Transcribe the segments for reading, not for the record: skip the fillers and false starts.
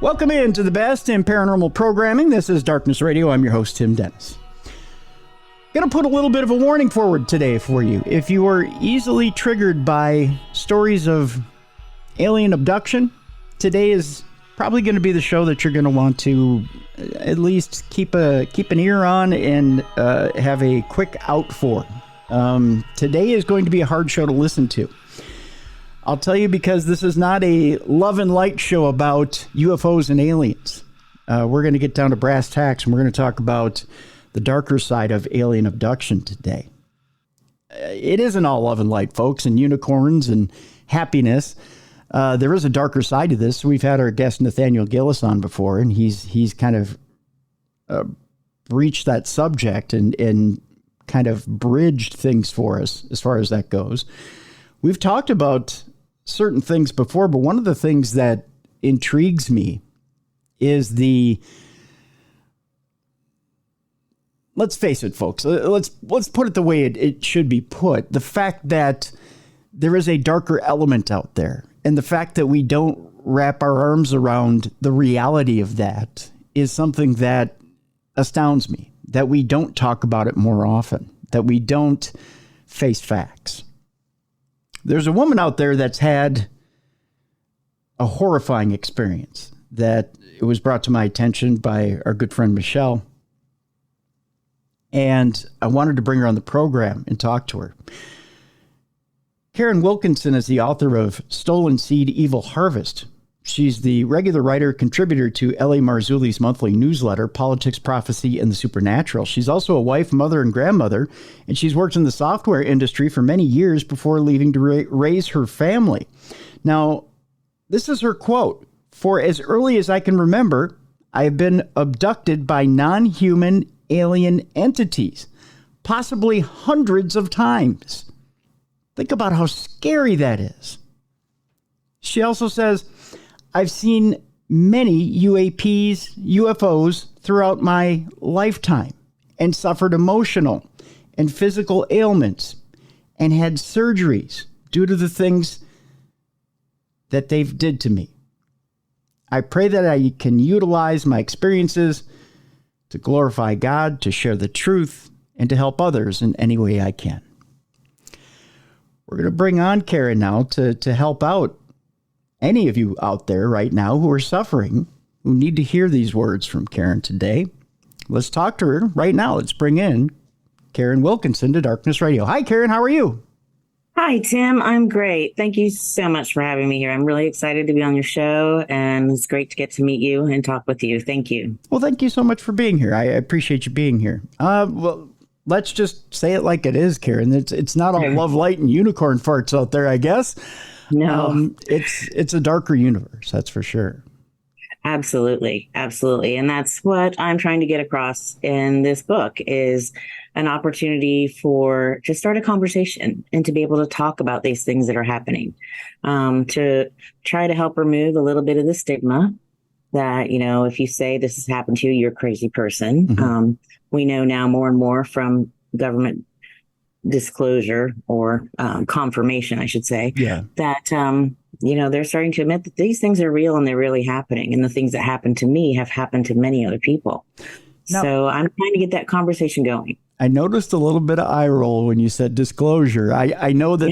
Welcome in to the best in paranormal programming. This is Darkness Radio. I'm your host, Tim Dennis. Going to put a little bit of a warning forward today for you. If you are easily triggered by stories of alien abduction, today is probably going to be the show that you're going to want to at least keep an ear on and have a quick out for. Today is going to be a hard show to listen to. I'll tell you, because this is not a love and light show about UFOs and aliens. We're going to get down to brass tacks, and we're going to talk about the darker side of alien abduction today. It isn't all love and light, folks, and unicorns and happiness. There is a darker side to this. We've had our guest Nathaniel Gillis on before, and he's kind of breached that subject and kind of bridged things for us as far as that goes. We've talked about certain things before, but one of the things that intrigues me is let's face it, folks, let's put it the way it should be put. The fact that there is a darker element out there, and the fact that we don't wrap our arms around the reality of that is something that astounds me, that we don't talk about it more often, that we don't face facts. There's a woman out there that's had a horrifying experience that it was brought to my attention by our good friend Michelle. And I wanted to bring her on the program and talk to her. Karin Wilkinson is the author of Stolen Seed, Evil Harvest. She's the regular writer, contributor to L.A. Marzulli's monthly newsletter, Politics, Prophecy, and the Supernatural. She's also a wife, mother, and grandmother, and she's worked in the software industry for many years before leaving to raise her family. Now, this is her quote: "For as early as I can remember, I have been abducted by non-human alien entities, possibly hundreds of times." Think about how scary that is. She also says, "I've seen many UFOs throughout my lifetime and suffered emotional and physical ailments and had surgeries due to the things that they've did to me. I pray that I can utilize my experiences to glorify God, to share the truth, and to help others in any way I can." We're going to bring on Karin now to help out any of you out there right now who are suffering, who need to hear these words from Karin today. Let's talk to her right now. Let's bring in Karin Wilkinson to Darkness Radio. Hi, Karin. How are you? Hi, Tim. I'm great. Thank you so much for having me here. I'm really excited to be on your show, and it's great to get to meet you and talk with you. Thank you. Well, thank you so much for being here. I appreciate you being here. Well, let's just say it like it is, Karin. It's not all love, light, and unicorn farts out there, I guess. No. It's a darker universe, that's for sure. Absolutely. Absolutely. And that's what I'm trying to get across in this book, is an opportunity to start a conversation and to be able to talk about these things that are happening, to try to help remove a little bit of the stigma that, if you say this has happened to you, you're a crazy person. Mm-hmm. We know now more and more from government disclosure or confirmation, I should say, that, they're starting to admit that these things are real and they're really happening. And the things that happened to me have happened to many other people. Now, so I'm trying to get that conversation going. I noticed a little bit of eye roll when you said disclosure. I know that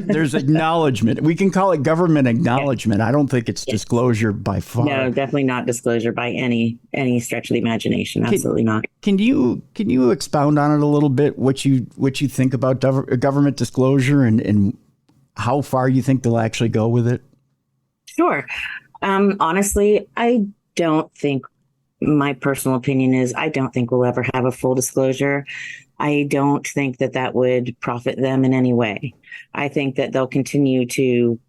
there's acknowledgement. We can call it government acknowledgement. I don't think it's disclosure by far. No, definitely not disclosure by any stretch of the imagination. Absolutely not. Can you expound on it a little bit? What you think about government disclosure and how far you think they'll actually go with it? Sure. Honestly, I don't think. My personal opinion is I don't think we'll ever have a full disclosure. I don't think that would profit them in any way. I think that they'll continue to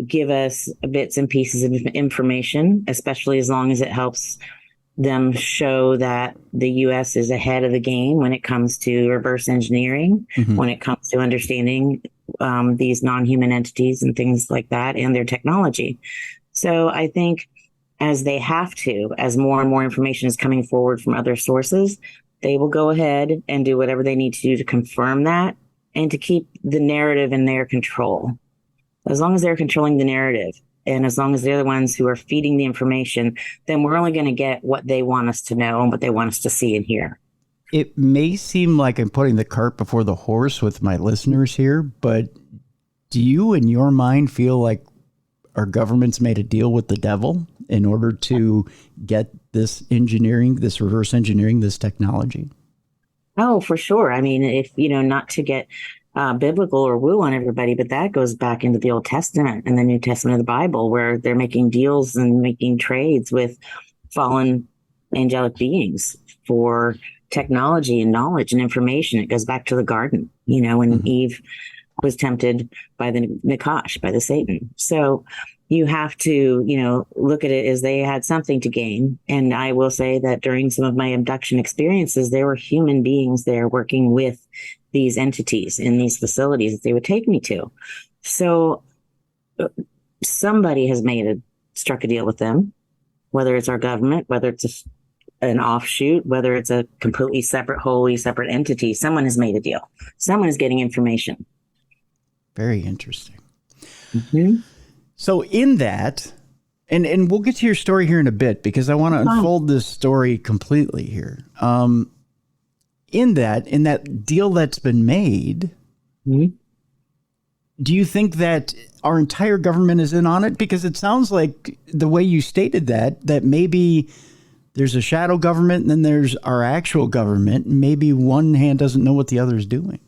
give us bits and pieces of information, especially as long as it helps them show that the U.S. is ahead of the game when it comes to reverse engineering, when it comes to understanding these non-human entities and things like that and their technology. So I think as they have to, as more and more information is coming forward from other sources, they will go ahead and do whatever they need to do to confirm that and to keep the narrative in their control. As long as they're controlling the narrative And as long as they're the ones who are feeding the information, then we're only going to get what they want us to know and what they want us to see and hear. It may seem like I'm putting the cart before the horse with my listeners here, but do you in your mind feel like our government's made a deal with the devil in order to get this engineering, this reverse engineering, this technology? Oh, for sure. I mean, if, not to get biblical or woo on everybody, but that goes back into the Old Testament and the New Testament of the Bible, where they're making deals and making trades with fallen angelic beings for technology and knowledge and information. It goes back to the garden, when Eve was tempted by the Nakash, by the Satan. So you have to, look at it as they had something to gain. And I will say that during some of my abduction experiences, there were human beings there working with these entities in these facilities that they would take me to. So somebody has struck a deal with them, whether it's our government, whether it's an offshoot, whether it's a completely separate, wholly separate entity. Someone has made a deal. Someone is getting information. Very interesting. Mm-hmm. So in that, and we'll get to your story here in a bit, because I want to unfold this story completely here. In that deal that's been made, do you think that our entire government is in on it? Because it sounds like the way you stated that maybe there's a shadow government and then there's our actual government. And maybe one hand doesn't know what the other is doing.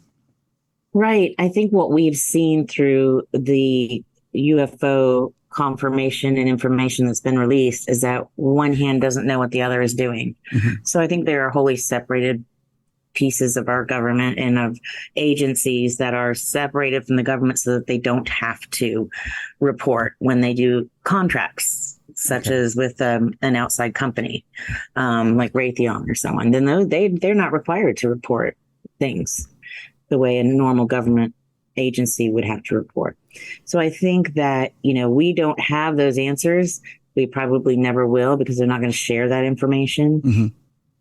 Right. I think what we've seen through the UFO confirmation and information that's been released is that one hand doesn't know what the other is doing. Mm-hmm. So I think there are wholly separated pieces of our government and of agencies that are separated from the government so that they don't have to report when they do contracts, such as with an outside company like Raytheon or someone. Then they're not required to report things the way a normal government agency would have to report. So I think that, we don't have those answers. We probably never will, because they're not going to share that information. Mm-hmm.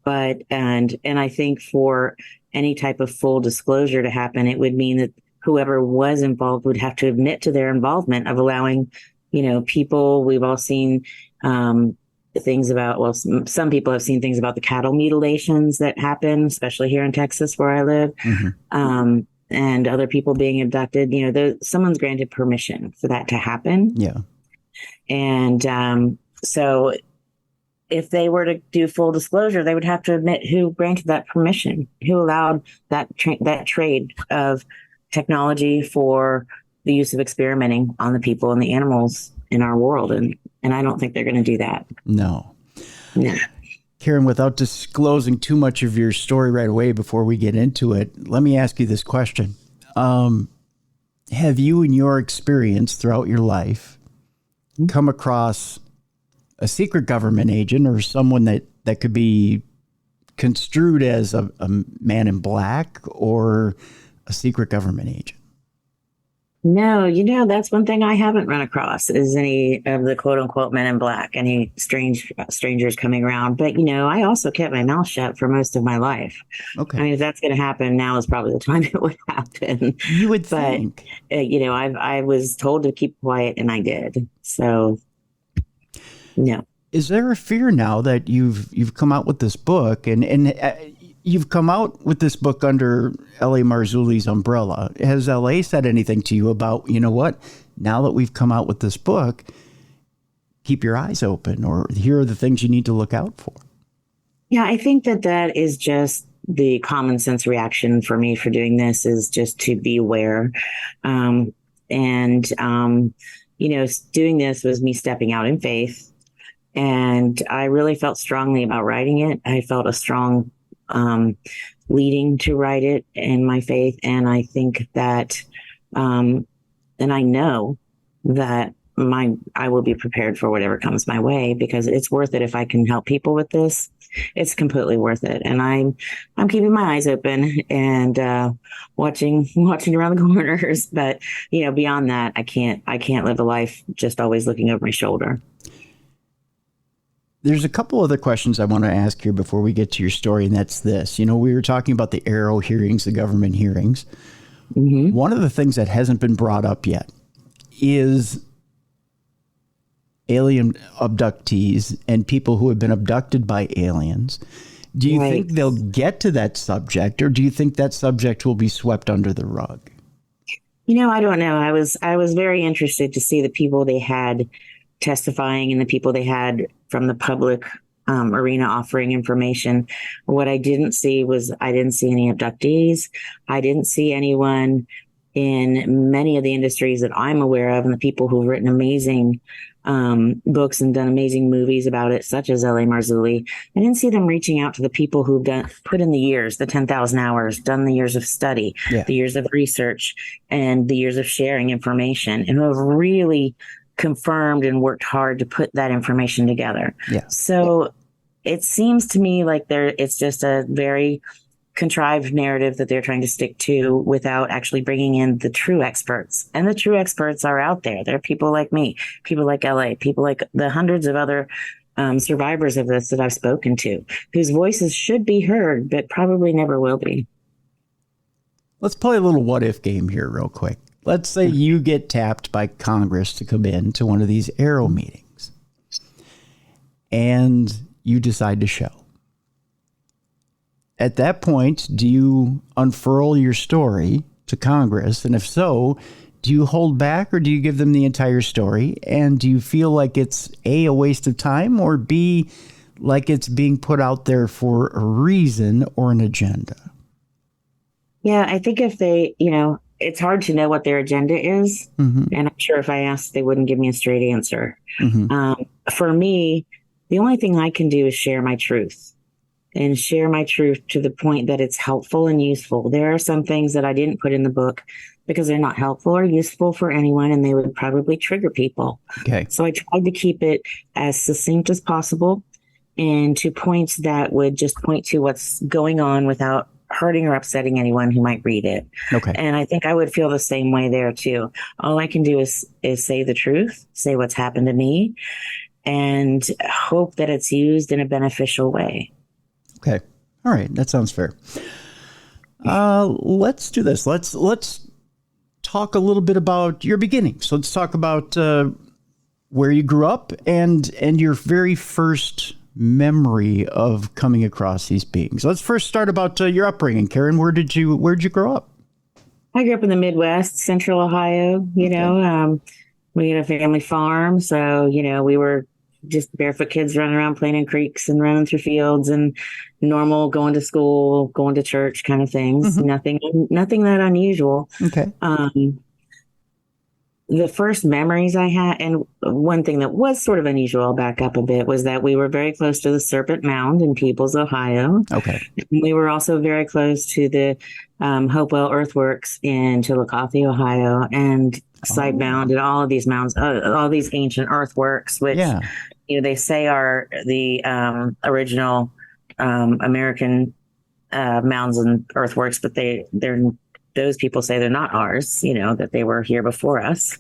But, and I think for any type of full disclosure to happen, it would mean that whoever was involved would have to admit to their involvement of allowing, people. We've all seen things about, some people have seen things about the cattle mutilations that happen, especially here in Texas where I live. Mm-hmm. And other people being abducted, someone's granted permission for that to happen. Yeah. And so if they were to do full disclosure, they would have to admit who granted that permission, who allowed that trade of technology for the use of experimenting on the people and the animals in our world. And I don't think they're going to do that. No. Karin, without disclosing too much of your story right away before we get into it, let me ask you this question. Have you, in your experience throughout your life, come across a secret government agent or someone that could be construed as a man in black or a secret government agent? No, that's one thing I haven't run across is any of the quote unquote men in black, any strangers coming around. But, I also kept my mouth shut for most of my life. Okay. I mean, if that's going to happen, now is probably the time it would happen. You would think. I was told to keep quiet and I did. So, no. Is there a fear now that you've come out with this book and you've come out with this book under L.A. Marzulli's umbrella? Has L.A. said anything to you about, what, now that we've come out with this book, keep your eyes open, or here are the things you need to look out for? Yeah, I think that is just the common sense reaction for me for doing this, is just to be aware. Doing this was me stepping out in faith. And I really felt strongly about writing it. I felt a strong leading to write it in my faith. And I think that, and I know that I will be prepared for whatever comes my way, because it's worth it. If I can help people with this, it's completely worth it. And I'm keeping my eyes open and watching around the corners. But beyond that, I can't live a life just always looking over my shoulder. There's a couple other questions I want to ask here before we get to your story, and that's this. We were talking about the AARO hearings, the government hearings. Mm-hmm. One of the things that hasn't been brought up yet is alien abductees and people who have been abducted by aliens. Do you think they'll get to that subject, or do you think that subject will be swept under the rug? I don't know. I was very interested to see the people they had testifying and the people they had from the public arena offering information. What I didn't see was I didn't see any abductees. I didn't see anyone in many of the industries that I'm aware of, and the people who've written amazing books and done amazing movies about it, such as L.A. Marzulli. I didn't see them reaching out to the people who've put in the years, the 10,000 hours, done the years of study, the years of research, and the years of sharing information, and who have really confirmed and worked hard to put that information together. So it seems to me like it's just a very contrived narrative that they're trying to stick to without actually bringing in the true experts. And the true experts are out there. There are people like me, people like LA, people like the hundreds of other survivors of this that I've spoken to, whose voices should be heard, but probably never will be. Let's play a little what if game here real quick. Let's say you get tapped by Congress to come in to one of these Arrow meetings, and you decide to show. At that point, do you unfurl your story to Congress? And if so, do you hold back, or do you give them the entire story? And do you feel like it's A, a waste of time, or B, like it's being put out there for a reason or an agenda? Yeah, I think if they, it's hard to know what their agenda is. And I'm sure if I asked, they wouldn't give me a straight answer. For me, the only thing I can do is share my truth. And share my truth to the point that it's helpful and useful. There are some things that I didn't put in the book because they're not helpful or useful for anyone, and they would probably trigger people. So I tried to keep it as succinct as possible and to points that would just point to what's going on without hurting or upsetting anyone who might read it. And I think I would feel the same way there too. All I can do is say the truth, say what's happened to me, and hope that it's used in a beneficial way. Okay. All right. That sounds fair. Let's do this. Let's talk a little bit about your beginnings. Let's talk about where you grew up and your very first memory of coming across these beings. Let's first start about your upbringing. Karin, where'd you grow up? I grew up in the Midwest, Central Ohio. We had a family farm, so we were just barefoot kids running around playing in creeks and running through fields and normal going to school, going to church kind of things. Nothing that unusual. The first memories I had, and one thing that was sort of unusual, I'll back up a bit, was that we were very close to the Serpent Mound in Peoples, Ohio. We were also very close to the Hopewell Earthworks in Chillicothe, Ohio, and Side Mound, and all of these mounds, all these ancient earthworks, which they say are the original American mounds and earthworks, but those people say they're not ours, that they were here before us.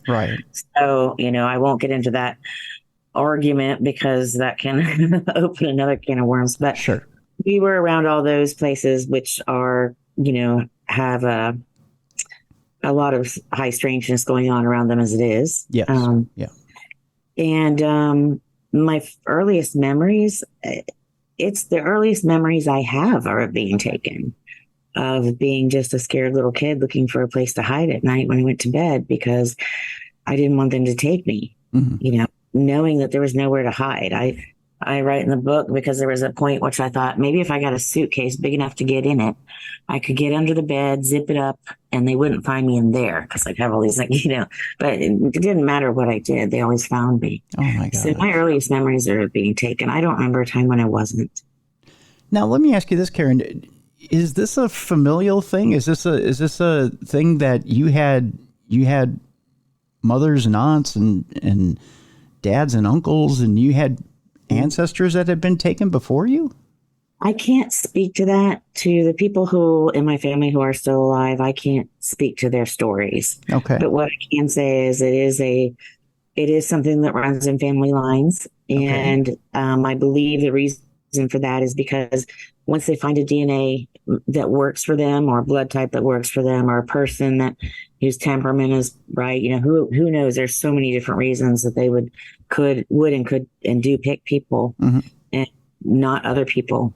So, I won't get into that argument because that can open another can of worms. But we were around all those places, which are, have a lot of high strangeness going on around them as it is. And my earliest memories, it's the earliest memories I have are of being taken, of being just a scared little kid looking for a place to hide at night when I went to bed because I didn't want them to take me, knowing that there was nowhere to hide. I write in the book because there was a point which I thought maybe if I got a suitcase big enough to get in it, I could get under the bed, zip it up, and they wouldn't find me in there because I'd have all these, but it didn't matter what I did. They always found me. Oh my God. So my earliest memories are being taken. I don't remember a time when I wasn't. Now, let me ask you this, Karin. Is this a familial thing? Is this a thing that you had mothers and aunts and dads and uncles, and you had ancestors that had been taken before you? I can't speak to that. To the people who in my family who are still alive, I can't speak to their stories. But what I can say is it is something that runs in family lines. And I believe the reason reason for that is because once they find a DNA that works for them, or a blood type that works for them, or a person that whose temperament is right, who knows? There's so many different reasons that they would and do pick people and not other people.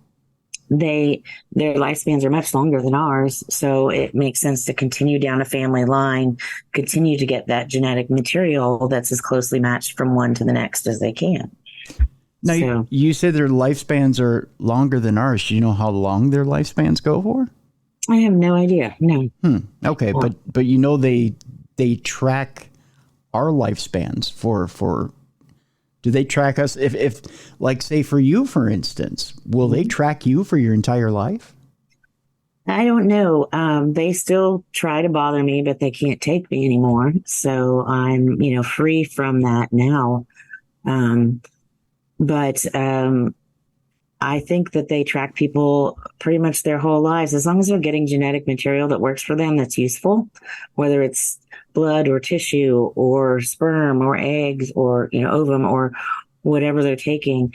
Their lifespans are much longer than ours, so it makes sense to continue down a family line, continue to get that genetic material that's as closely matched from one to the next as they can. Now, you say their lifespans are longer than ours. Do you know how long their lifespans go for? I have no idea. No. Okay, but they track our lifespans for. Do they track us? If like, say for you, for instance, will they track you for your entire life? I don't know. They still try to bother me, but they can't take me anymore. So I'm, free from that now. But I think that they track people pretty much their whole lives, as long as they're getting genetic material that works for them, that's useful, whether it's blood or tissue or sperm or eggs or, ovum or whatever they're taking.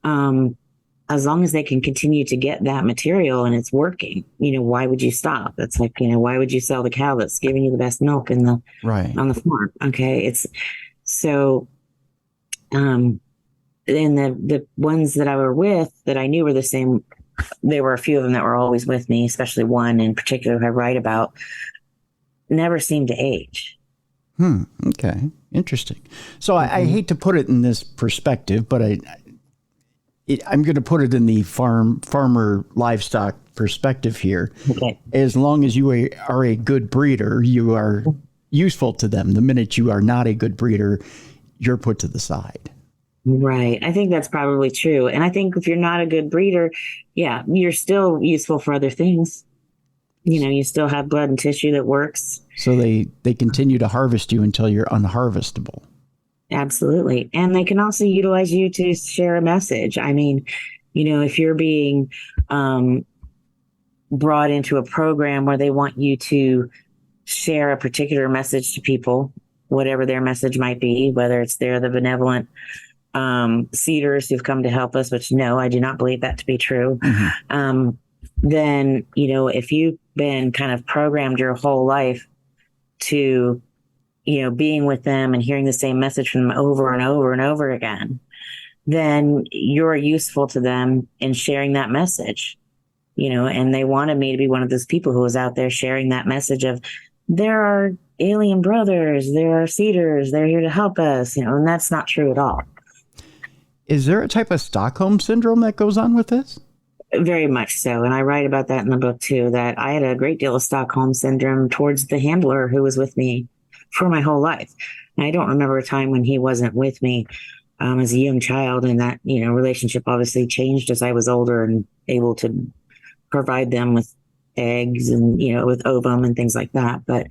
As long as they can continue to get that material and it's working, why would you stop? It's like, why would you sell the cow that's giving you the best milk on the farm? Okay. It's so, and the ones that I were with that I knew were the same, there were a few of them that were always with me, especially one in particular I write about, never seemed to age. Okay. Interesting. So I hate to put it in this perspective, but I'm going to put it in the farmer livestock perspective here. Okay. As long as you are a good breeder, you are useful to them. The minute you are not a good breeder, you're put to the side. Right. I think that's probably true. And I think if you're not a good breeder, you're still useful for other things. You still have blood and tissue that works. So they continue to harvest you until you're unharvestable. Absolutely. And they can also utilize you to share a message. I mean, if you're being brought into a program where they want you to share a particular message to people, whatever their message might be, whether it's they're the benevolent cedars who've come to help us, which no, I do not believe that to be true. Then, if you've been kind of programmed your whole life to, being with them and hearing the same message from them over and over and over again, then you're useful to them in sharing that message, and they wanted me to be one of those people who was out there sharing that message of there are alien brothers, there are cedars, they're here to help us, and that's not true at all. Is there a type of Stockholm syndrome that goes on with this? Very much so. And I write about that in the book too, that I had a great deal of Stockholm syndrome towards the handler who was with me for my whole life. And I don't remember a time when he wasn't with me as a young child. And that, relationship obviously changed as I was older and able to provide them with eggs and, with ovum and things like that. But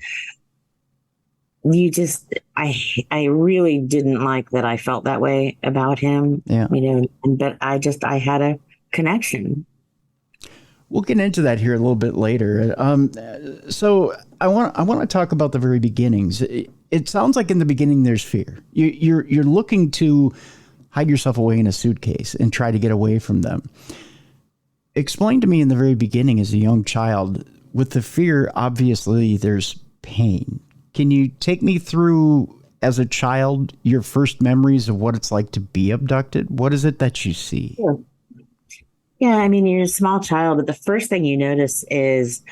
I really didn't like that I felt that way about him, but I had a connection. We'll get into that here a little bit later. So I want to talk about the very beginnings. It sounds like in the beginning there's fear. You're looking to hide yourself away in a suitcase and try to get away from them. Explain to me in the very beginning as a young child, with the fear, obviously there's pain. Can you take me through, as a child, your first memories of what it's like to be abducted? What is it that you see? Sure. Yeah, I mean, you're a small child, but the first thing you notice is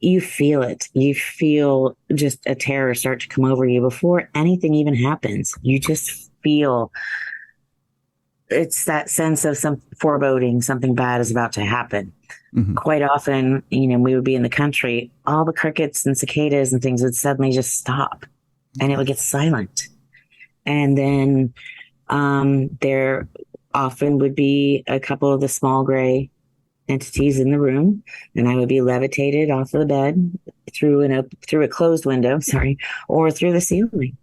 you feel it. You feel just a terror start to come over you before anything even happens. You just feel it's that sense of some foreboding, something bad is about to happen. Quite often, we would be in the country, all the crickets and cicadas and things would suddenly just stop and it would get silent. And then there often would be a couple of the small gray entities in the room, and I would be levitated off of the bed through a closed window, or through the ceiling.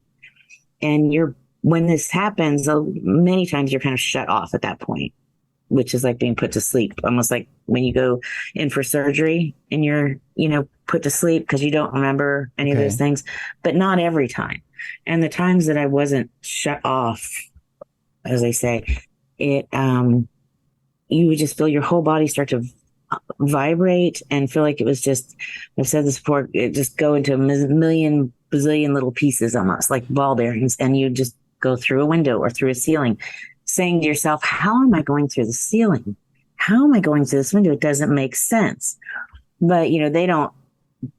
And when this happens, many times you're kind of shut off at that point, which is like being put to sleep, almost like when you go in for surgery and you're, put to sleep because you don't remember any of those things, but not every time. And the times that I wasn't shut off, as I say, you would just feel your whole body start to vibrate and feel like it was just, I've said this before, it just go into a million bazillion little pieces, almost like ball bearings, and you just go through a window or through a ceiling, saying to yourself, how am I going through the ceiling? How am I going through this window? It doesn't make sense. But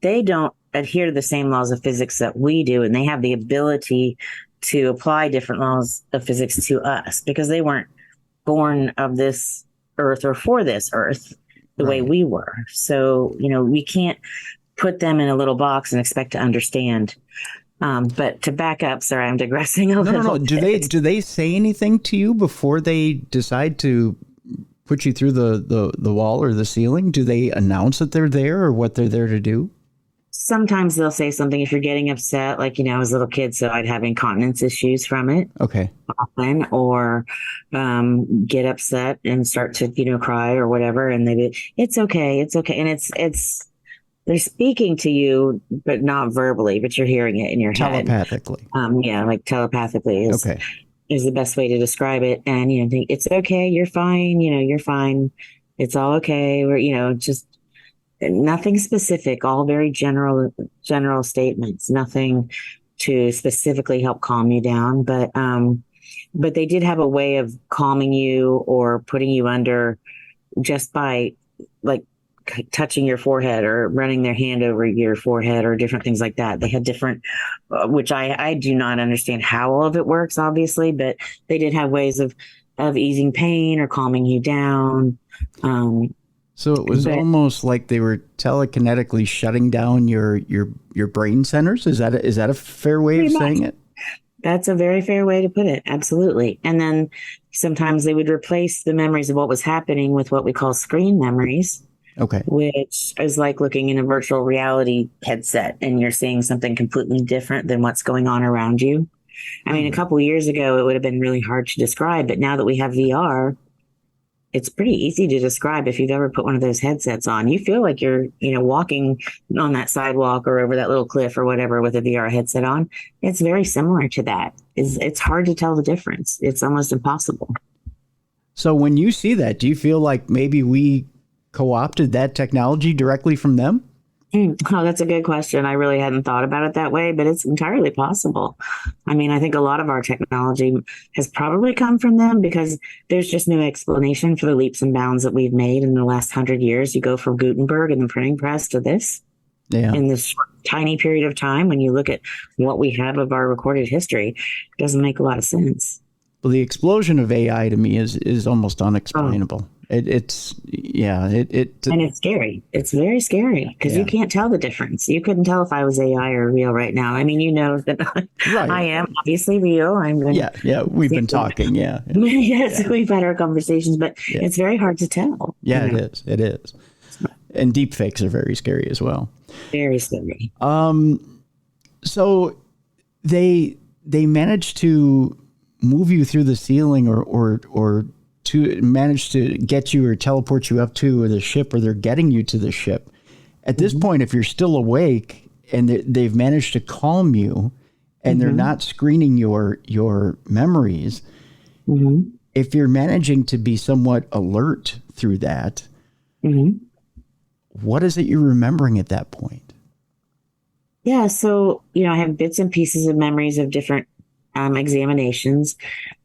they don't adhere to the same laws of physics that we do, and they have the ability to apply different laws of physics to us because they weren't born of this earth or for this earth the way we were. So, we can't put them in a little box and expect to understand. But to back up, sorry, I'm digressing a little. No. Do they say anything to you before they decide to put you through the wall or the ceiling? Do they announce that they're there or what they're there to do? Sometimes they'll say something if you're getting upset, like, I was a little kid, so I'd have incontinence issues from it. Okay. Often, or get upset and start to, cry or whatever. And it's okay. It's okay. And it's, they're speaking to you, but not verbally, but you're hearing it in your head. Telepathically. Like telepathically is the best way to describe it. And, think it's okay. You're fine. You're fine. It's all okay. We're, just nothing specific, all very general statements, nothing to specifically help calm you down. But they did have a way of calming you or putting you under just by like touching your forehead or running their hand over your forehead or different things like that. They had different, which I do not understand how all of it works, obviously, but they did have ways of easing pain or calming you down. So it was almost like they were telekinetically shutting down your brain centers. Is that a fair way of saying it? That's a very fair way to put it. Absolutely. And then sometimes they would replace the memories of what was happening with what we call screen memories. Okay. Which is like looking in a virtual reality headset and you're seeing something completely different than what's going on around you. I mean, a couple of years ago, it would have been really hard to describe, but now that we have VR, it's pretty easy to describe. If you've ever put one of those headsets on, you feel like you're, walking on that sidewalk or over that little cliff or whatever with a VR headset on. It's very similar to that. It's hard to tell the difference. It's almost impossible. So when you see that, do you feel like maybe we co-opted that technology directly from them? Oh, that's a good question. I really hadn't thought about it that way, but it's entirely possible. I mean, I think a lot of our technology has probably come from them because there's just no explanation for the leaps and bounds that we've made in the last 100 years. You go from Gutenberg and the printing press to this in this tiny period of time. When you look at what we have of our recorded history, it doesn't make a lot of sense. Well, the explosion of AI to me is almost unexplainable. And it's scary. It's very scary because you can't tell the difference. You couldn't tell if I was AI or real right now. I mean, that I am obviously real. We've been talking. Yes, we've had our conversations, but it's very hard to tell. Yeah, it is. And deep fakes are very scary as well. Very scary. So they managed to move you through the ceiling or to manage to get you or teleport you up to the ship, or they're getting you to the ship. At this point, if you're still awake and they've managed to calm you and they're not screening your memories, if you're managing to be somewhat alert through that, what is it you're remembering at that point? Yeah. So, I have bits and pieces of memories of different examinations.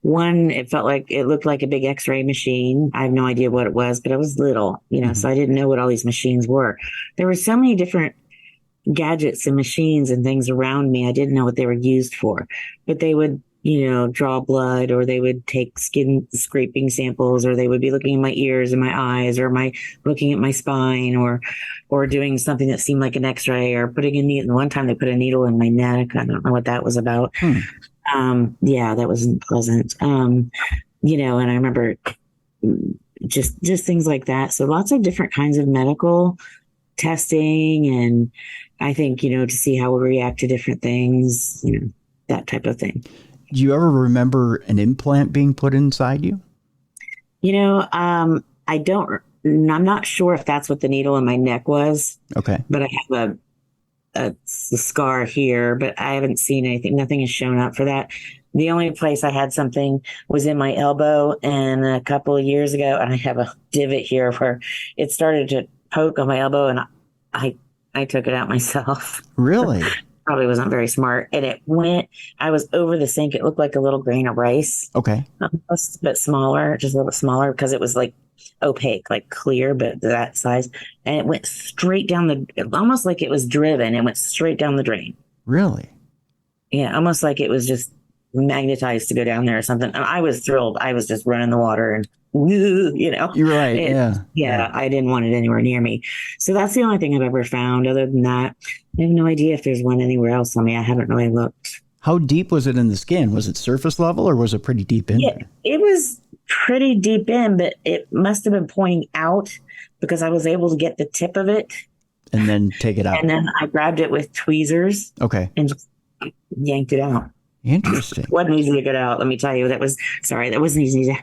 One, it looked like a big X-ray machine. I have no idea what it was, but I was little, so I didn't know what all these machines were. There were so many different gadgets and machines and things around me. I didn't know what they were used for, but they would, draw blood, or they would take skin scraping samples, or they would be looking in my ears and my eyes, or looking at my spine, or doing something that seemed like an X-ray, or putting a needle. One time they put a needle in my neck. I don't know what that was about. That wasn't pleasant. And I remember just things like that. So lots of different kinds of medical testing. And I think, to see how we react to different things, that type of thing. Do you ever remember an implant being put inside you? I don't, I'm not sure if that's what the needle in my neck was. Okay. But I have a scar here, but I haven't seen anything. Nothing has shown up for that. The only place I had something was in my elbow, and a couple of years ago, and I have a divot here where it started to poke on my elbow, and I took it out myself. Really? Probably wasn't very smart. And I was over the sink. It looked like a little grain of rice. Okay. Almost, but smaller, just a little bit smaller because it was like opaque, like clear, but that size. And it went straight down almost like it was driven. It went straight down the drain. Really? Yeah, almost like it was just magnetized to go down there or something. And I was thrilled. I was just running the water and, you know. You're right. Yeah, I didn't want it anywhere near me. So that's the only thing I've ever found. Other than that, I have no idea if there's one anywhere else on me. I haven't really looked. How deep was it in the skin? Was it surface level or was it pretty deep in? Yeah, it was pretty deep in, but it must have been pointing out because I was able to get the tip of it. And then take it out. And then I grabbed it with tweezers. Okay. And just yanked it out. Interesting. It wasn't easy to get out. Let me tell you, that wasn't easy to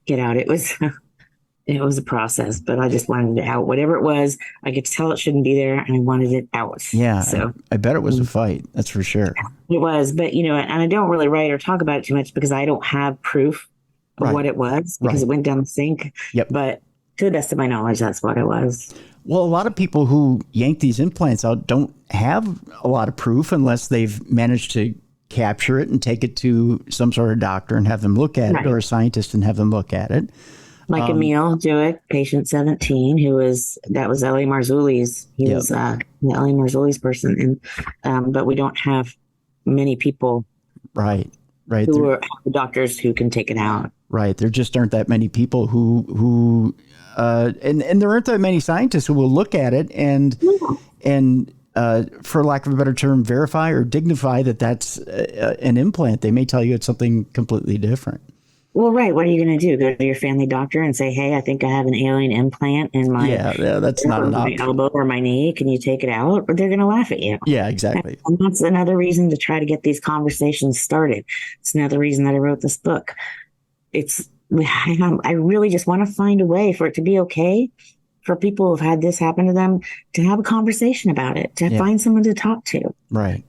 get out. It was a process, but I just wanted it out. Whatever it was, I could tell it shouldn't be there, and I wanted it out. Yeah. So I bet it was a fight. That's for sure. It was, but and I don't really write or talk about it too much because I don't have proof of what it was because it went down the sink. Yep. But to the best of my knowledge, that's what it was. Well, a lot of people who yank these implants out don't have a lot of proof unless they've managed to capture it and take it to some sort of doctor and have them look at it, or a scientist and have them look at it. Like Emil Jewick, patient 17, that was Ellie Marzulli's. He was Ellie Marzulli's person, and but we don't have many people, right, who are doctors who can take it out. Right, there just aren't that many people who and there aren't that many scientists who will look at it and for lack of a better term, verify or dignify that that's an implant. They may tell you it's something completely different. Well, right. What are you going to do? Go to your family doctor and say, "Hey, I think I have an alien implant in my that's not an option. My elbow or my knee. Can you take it out?" Or they're going to laugh at you. Yeah, exactly. And that's another reason to try to get these conversations started. It's another reason that I wrote this book. I really just want to find a way for it to be okay for people who've had this happen to them to have a conversation about it, to find someone to talk to. Right.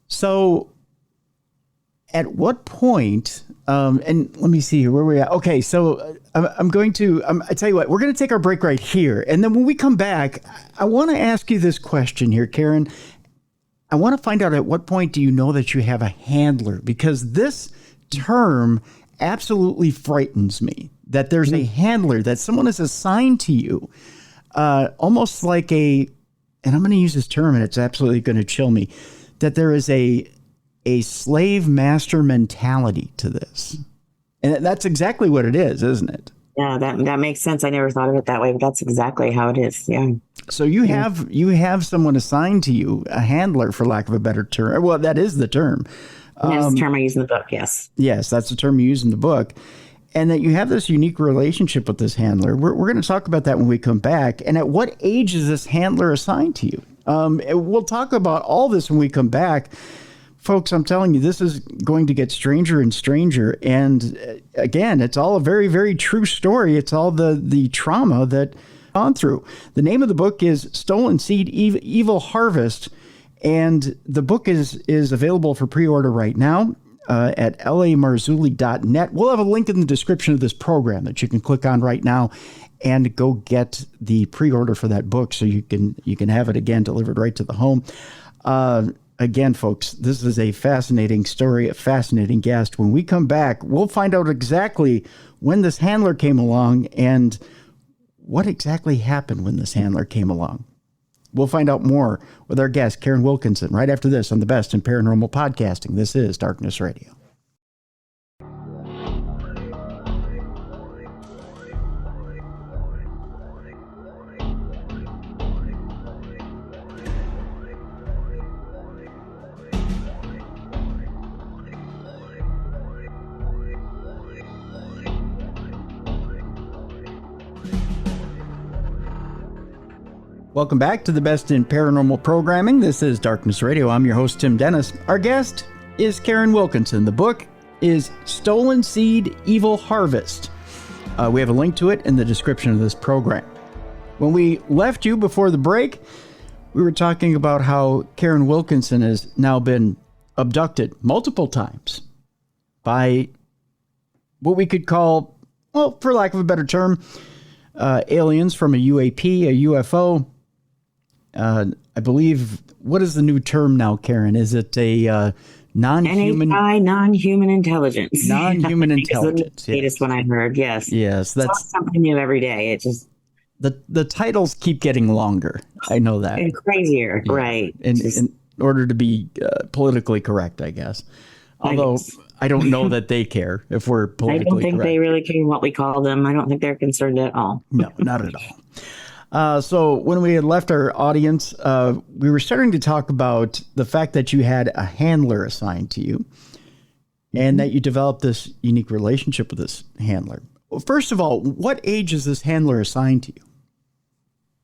So at what point, and let me see here, where we're at. Okay, so I tell you what, we're going to take our break right here. And then when we come back, I want to ask you this question here, Karin. I want to find out at what point do you know that you have a handler? Because this term absolutely frightens me, that there's a handler, that someone is assigned to you, almost like and I'm going to use this term and it's absolutely going to chill me, that there is a slave master mentality to this. And that's exactly what it is, isn't it? Yeah, that makes sense. I never thought of it that way, but that's exactly how it is. Yeah. So you have someone assigned to you, a handler, for lack of a better term. Well, that is the term. That's the term I use in the book, yes. Yes, that's the term you use in the book. And that you have this unique relationship with this handler. We're going to talk about that when we come back. And at what age is this handler assigned to you? We'll talk about all this when we come back. Folks, I'm telling you, this is going to get stranger and stranger. And again, it's all a very, very true story. It's all the trauma that I've gone through. The name of the book is Stolen Seed, Evil Harvest. And the book is available for pre-order right now at lamarzulli.net. We'll have a link in the description of this program that you can click on right now and go get the pre-order for that book so you can have it again delivered right to the home. Again, folks, this is a fascinating story, a fascinating guest. When we come back, we'll find out exactly when this handler came along and what exactly happened when this handler came along. We'll find out more with our guest, Karin Wilkinson, right after this on the Best in Paranormal Podcasting. This is Darkness Radio. Welcome back to the Best in Paranormal Programming. This is Darkness Radio. I'm your host, Tim Dennis. Our guest is Karin Wilkinson. The book is Stolen Seed, Evil Harvest. We have a link to it in the description of this program. When we left you before the break, we were talking about how Karin Wilkinson has now been abducted multiple times by what we could call, well, for lack of a better term, aliens from a UAP, a UFO. I believe, what is the new term now, Karin? Is it a non-human? NHI, non-human intelligence. Non-human intelligence. The latest one I heard. Yes. Yes, that's something new every day. It just the titles keep getting longer. I know that. And crazier, yeah. Right? In order to be politically correct, I guess. Although I don't know that they care if we're politically correct. I don't think they really care what we call them. I don't think they're concerned at all. No, not at all. So when we had left our audience, we were starting to talk about the fact that you had a handler assigned to you and that you developed this unique relationship with this handler. Well, first of all, what age is this handler assigned to you?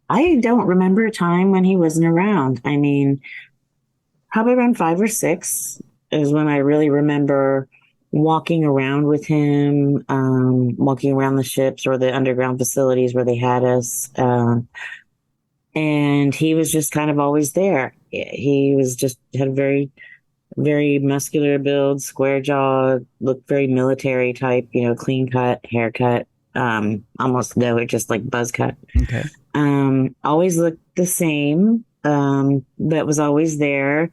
I don't remember a time when he wasn't around. I mean, probably around 5 or 6 is when I really remember walking around with him, walking around the ships or the underground facilities where they had us. And he was just kind of always there. He was just had a very, very muscular build, square jaw, looked very military type, clean cut, haircut, almost though just like buzz cut. Okay. Always looked the same, but was always there,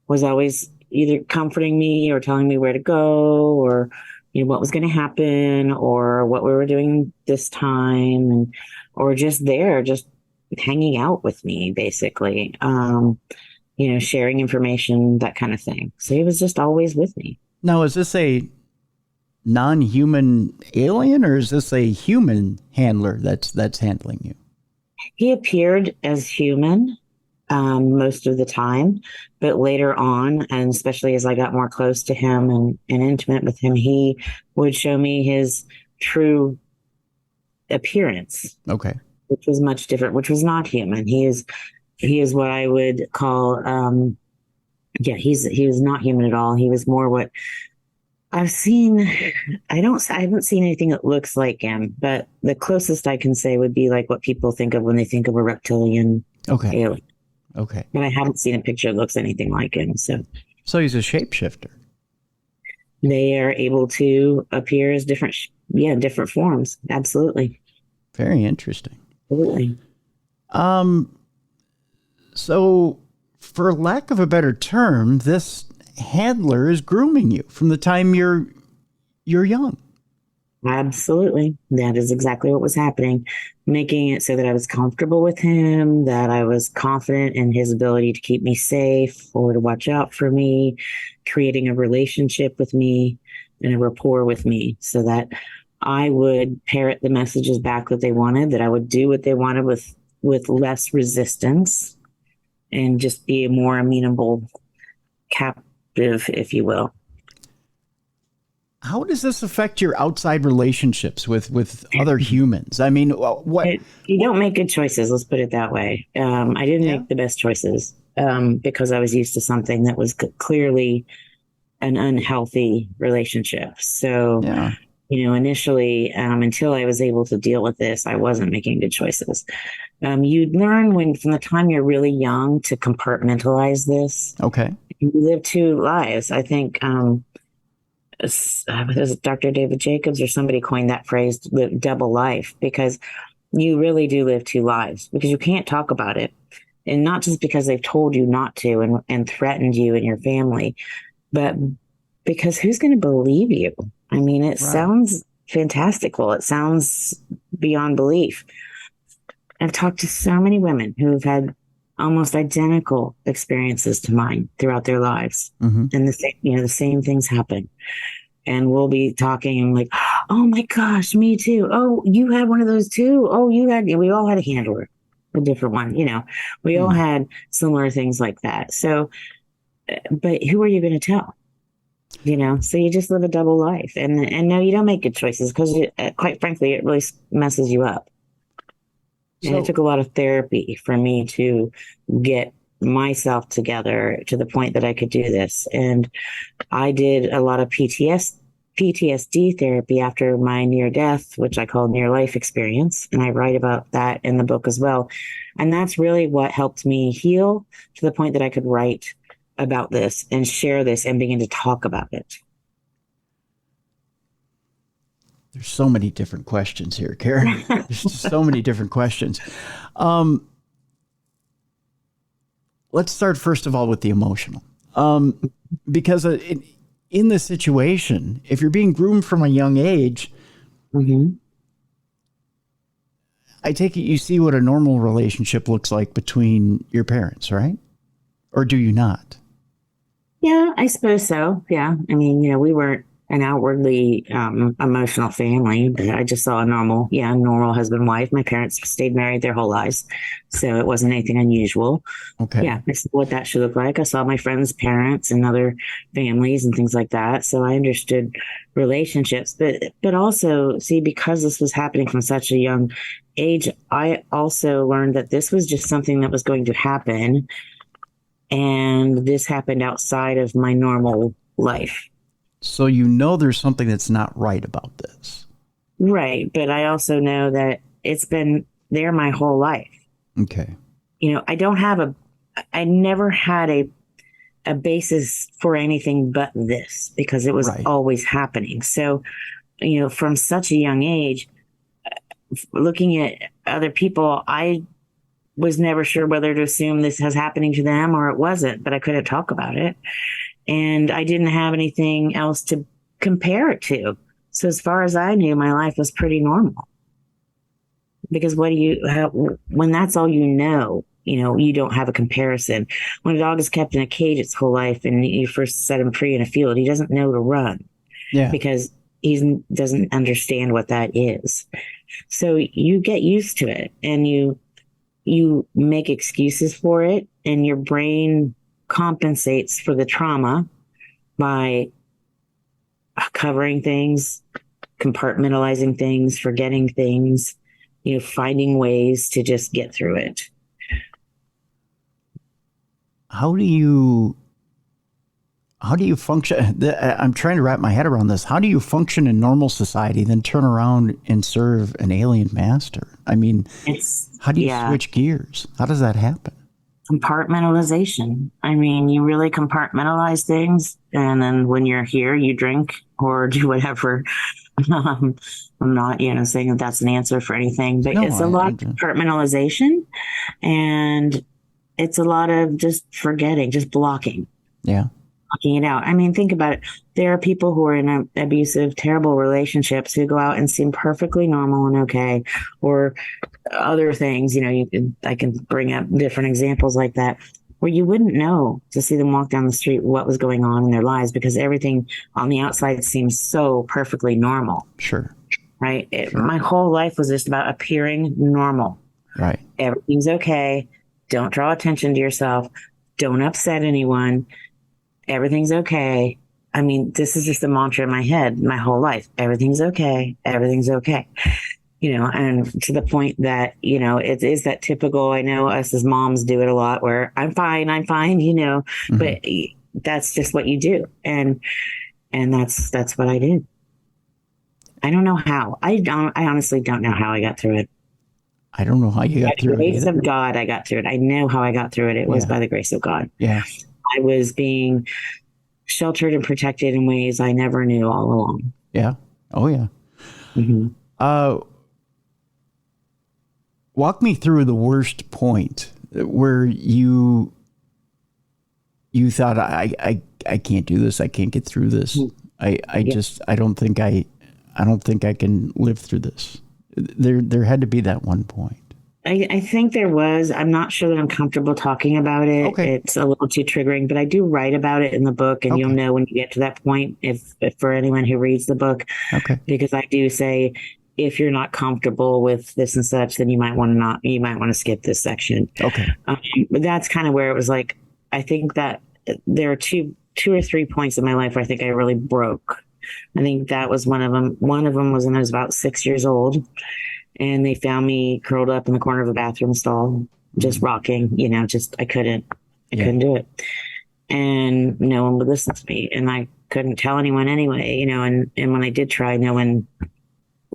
was always either comforting me or telling me where to go or, what was going to happen or what we were doing this time or just there, just hanging out with me, basically, sharing information, that kind of thing. So he was just always with me. Now, is this a non-human alien or is this a human handler that's handling you? He appeared as human most of the time, but later on, and especially as I got more close to him and intimate with him, he would show me his true appearance. Okay. Which was much different, which was not human. He is what I would call, he was not human at all. He was more what I've seen. I haven't seen anything that looks like him, but the closest I can say would be like what people think of when they think of a reptilian alien. Okay. But I haven't seen a picture that looks anything like him. So he's a shapeshifter. They are able to appear as different forms. Absolutely. Very interesting. Absolutely. So for lack of a better term, this handler is grooming you from the time you're young. Absolutely. That is exactly what was happening, making it so that I was comfortable with him, that I was confident in his ability to keep me safe or to watch out for me, creating a relationship with me and a rapport with me so that I would parrot the messages back that they wanted, that I would do what they wanted with less resistance and just be a more amenable captive, if you will. How does this affect your outside relationships with other humans? I mean, you don't make good choices. Let's put it that way. I didn't make the best choices because I was used to something that was clearly an unhealthy relationship. So, initially, until I was able to deal with this, I wasn't making good choices. You learn from the time you're really young to compartmentalize this. Okay. You live 2 lives. I think was it Dr. David Jacobs or somebody coined that phrase, double life, because you really do live 2 lives because you can't talk about it. And not just because they've told you not to and threatened you and your family, but because who's going to believe you? I mean, it sounds fantastical. It sounds beyond belief. I've talked to so many women who have had almost identical experiences to mine throughout their lives. Mm-hmm. And the same things happen. And we'll be talking and like, oh my gosh, me too. Oh, you had one of those too. Oh, we all had a handler, a different one. We all had similar things like that. So, but who are you going to tell? So you just live a double life and no, you don't make good choices because quite frankly, it really messes you up. And it took a lot of therapy for me to get myself together to the point that I could do this. And I did a lot of PTSD therapy after my near death, which I call near life experience. And I write about that in the book as well. And that's really what helped me heal to the point that I could write about this and share this and begin to talk about it? There's so many different questions here, Karin. There's just so many different questions. Let's start first of all with the emotional. Because in this situation, if you're being groomed from a young age, Mm-hmm. I take it you see what a normal relationship looks like between your parents, right? Or do you not? Yeah, I suppose so. Yeah. I mean, we weren't an outwardly emotional family, but I just saw a normal husband, wife. My parents stayed married their whole lives. So it wasn't anything unusual. Okay. Yeah, I saw what that should look like. I saw my friends' parents and other families and things like that. So I understood relationships, but also see, because this was happening from such a young age, I also learned that this was just something that was going to happen. And this happened outside of my normal life. So you know there's something that's not right about this. Right. But I also know that it's been there my whole life. Okay. I never had a basis for anything but this, because it was Right. always happening. So, from such a young age, looking at other people, I was never sure whether to assume this was happening to them or it wasn't, but I couldn't talk about it. And I didn't have anything else to compare it to. So as far as I knew, my life was pretty normal. Because when that's all you don't have a comparison. When a dog is kept in a cage its whole life and you first set him free in a field, he doesn't know to run. Yeah. Because he doesn't understand what that is. So you get used to it and you make excuses for it, and your brain compensates for the trauma by covering things, compartmentalizing things, forgetting things, finding ways to just get through it. How do you function? I'm trying to wrap my head around this. How do you function in normal society, then turn around and serve an alien master? I mean, how do you switch gears? How does that happen? Compartmentalization. I mean, you really compartmentalize things, and then when you're here, you drink or do whatever. I'm not, saying that that's an answer for anything, but it's a lot of compartmentalization, and it's a lot of just forgetting, just blocking. Yeah. Blocking it out. I mean, think about it. There are people who are in abusive, terrible relationships who go out and seem perfectly normal and okay, or other things. I can bring up different examples like that, where you wouldn't know to see them walk down the street what was going on in their lives, because everything on the outside seems so perfectly normal. Sure. Right. My whole life was just about appearing normal. Right. Everything's okay. Don't draw attention to yourself. Don't upset anyone. Everything's okay. I mean, this is just a mantra in my head my whole life. Everything's okay. Everything's okay. And to the point that, it is that typical, I know us as moms do it a lot, where I'm fine, mm-hmm. But that's just what you do. And that's what I did. I don't know how. I honestly don't know how I got through it. I don't know how you got through it. By the grace of God, I got through it. I know how I got through it. It was by the grace of God. Yeah. I was being sheltered and protected in ways I never knew all along. Yeah. Oh, yeah. Mm-hmm. Walk me through the worst point where you thought, I can't do this. I can't get through this. I don't think I can live through this. There had to be that one point. I think there was. I'm not sure that I'm comfortable talking about it. Okay. It's a little too triggering, but I do write about it in the book, and you'll know when you get to that point, if for anyone who reads the book. Okay. Because I do say, if you're not comfortable with this and such, then you might want to skip this section. Okay. But that's kind of where it was like, I think that there are two or three points in my life where I think I really broke. I think that was one of them. One of them was when I was about 6 years old, and they found me curled up in the corner of a bathroom stall, just rocking, I couldn't do it. And no one would listen to me, and I couldn't tell anyone anyway, and when I did try, no one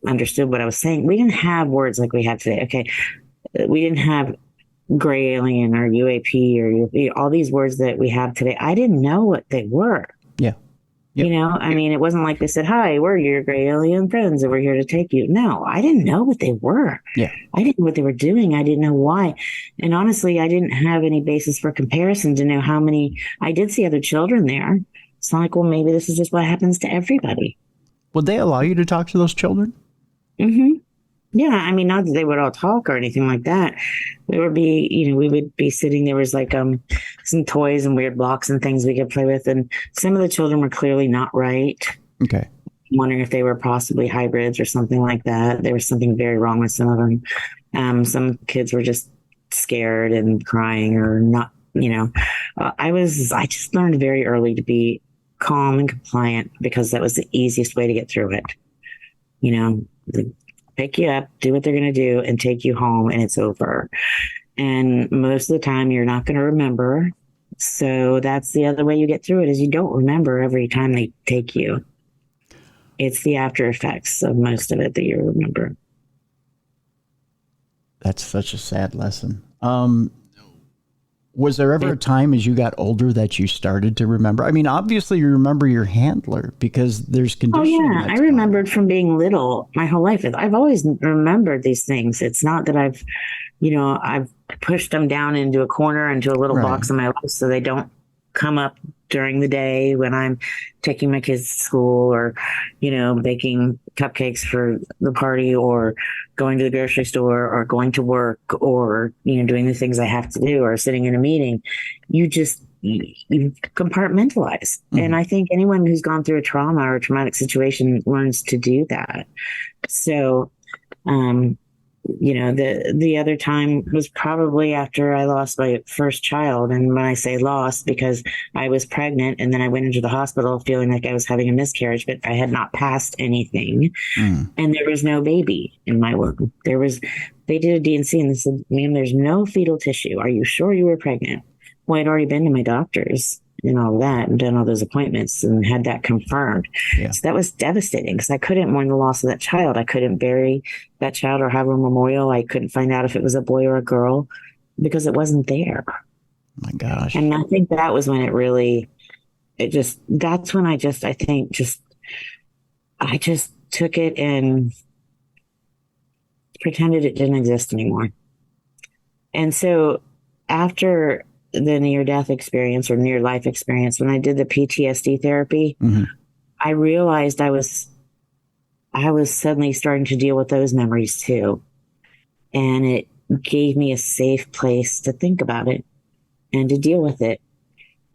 understood what I was saying. We didn't have words like we have today. Okay. We didn't have gray alien or UAP or all these words that we have today. I didn't know what they were. Yeah. Yep. I mean, it wasn't like they said, "Hi, we're your gray alien friends and we're here to take you." No, I didn't know what they were. Yeah. I didn't know what they were doing. I didn't know why. And honestly, I didn't have any basis for comparison to know how many. I did see other children there. It's not like, well, maybe this is just what happens to everybody. Would they allow you to talk to those children? Mm-hmm. Yeah, I mean, not that they would all talk or anything like that. There would be, we would be sitting, there was like some toys and weird blocks and things we could play with. And some of the children were clearly not right. Okay. I'm wondering if they were possibly hybrids or something like that. There was something very wrong with some of them. Some kids were just scared and crying or not, I just learned very early to be calm and compliant because that was the easiest way to get through it. Pick you up, do what they're going to do, and take you home, and it's over. And most of the time, you're not going to remember. So that's the other way you get through it is you don't remember every time they take you. It's the after effects of most of it that you remember. That's such a sad lesson. Was there ever a time as you got older that you started to remember? I mean, obviously you remember your handler because there's conditioning. Oh, yeah. I remembered from being little my whole life. I've always remembered these things. It's not that I've pushed them down into a corner, into a little box in my life so they don't come up during the day when I'm taking my kids to school or, baking cupcakes for the party or going to the grocery store or going to work or, doing the things I have to do or sitting in a meeting. You compartmentalize. Mm-hmm. And I think anyone who's gone through a trauma or a traumatic situation learns to do that. So, the other time was probably after I lost my first child. And when I say lost, because I was pregnant and then I went into the hospital feeling like I was having a miscarriage, but I had not passed anything. And there was no baby in my womb. They did a D&C and they said, "Ma'am, there's no fetal tissue. Are you sure you were pregnant?" Well, I'd already been to my doctors and all that and done all those appointments and had that confirmed. Yeah. So that was devastating because I couldn't mourn the loss of that child. I couldn't bury that child or have a memorial. I couldn't find out if it was a boy or a girl because it wasn't there. Oh my gosh. And I think that was when that's when I just took it and pretended it didn't exist anymore. And so after the near-death experience or near-life experience, when I did the PTSD therapy, mm-hmm. I realized I was suddenly starting to deal with those memories too. And it gave me a safe place to think about it and to deal with it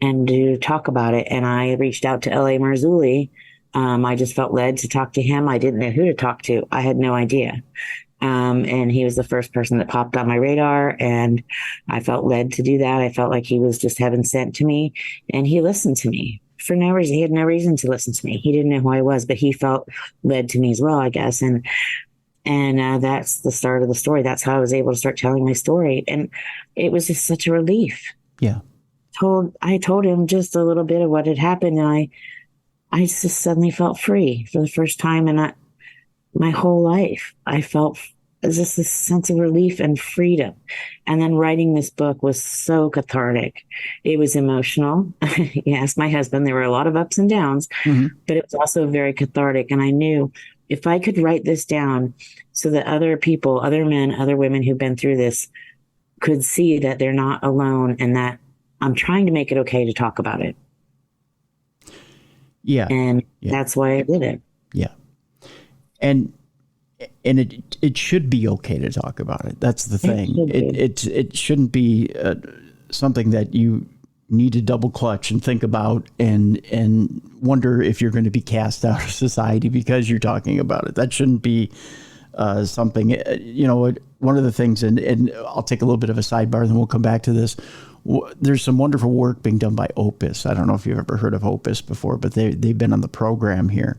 and to talk about it. And I reached out to L.A. Marzulli. I just felt led to talk to him. I didn't know who to talk to. I had no idea. And he was the first person that popped on my radar, and I felt led to do that. I felt like he was just heaven sent to me, and he listened to me for no reason. He had no reason to listen to me. He didn't know who I was, but he felt led to me as well, I guess. And that's the start of the story. That's how I was able to start telling my story. And it was just such a relief. Yeah. I told him just a little bit of what had happened, and I just suddenly felt free for the first time in my whole life. I felt just this sense of relief and freedom. And then writing this book was so cathartic. It was emotional. Yes, my husband, there were a lot of ups and downs, mm-hmm. but it was also very cathartic. And I knew if I could write this down so that other people, other men, other women who've been through this could see that they're not alone and that I'm trying to make it okay to talk about it. Yeah. And that's why I did it. Yeah. And it should be okay to talk about it. That's the thing. It shouldn't be something that you need to double clutch and think about and wonder if you're going to be cast out of society because you're talking about it. That shouldn't be something. One of the things, and I'll take a little bit of a sidebar, and then we'll come back to this. There's some wonderful work being done by Opus. I don't know if you've ever heard of Opus before, but they've been on the program here.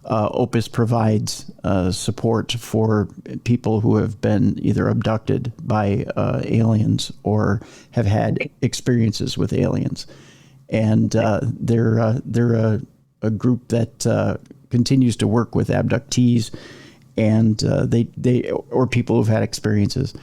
Opus provides support for people who have been either abducted by aliens or have had experiences with aliens. And they're a group that continues to work with abductees and they or people who've had experiences.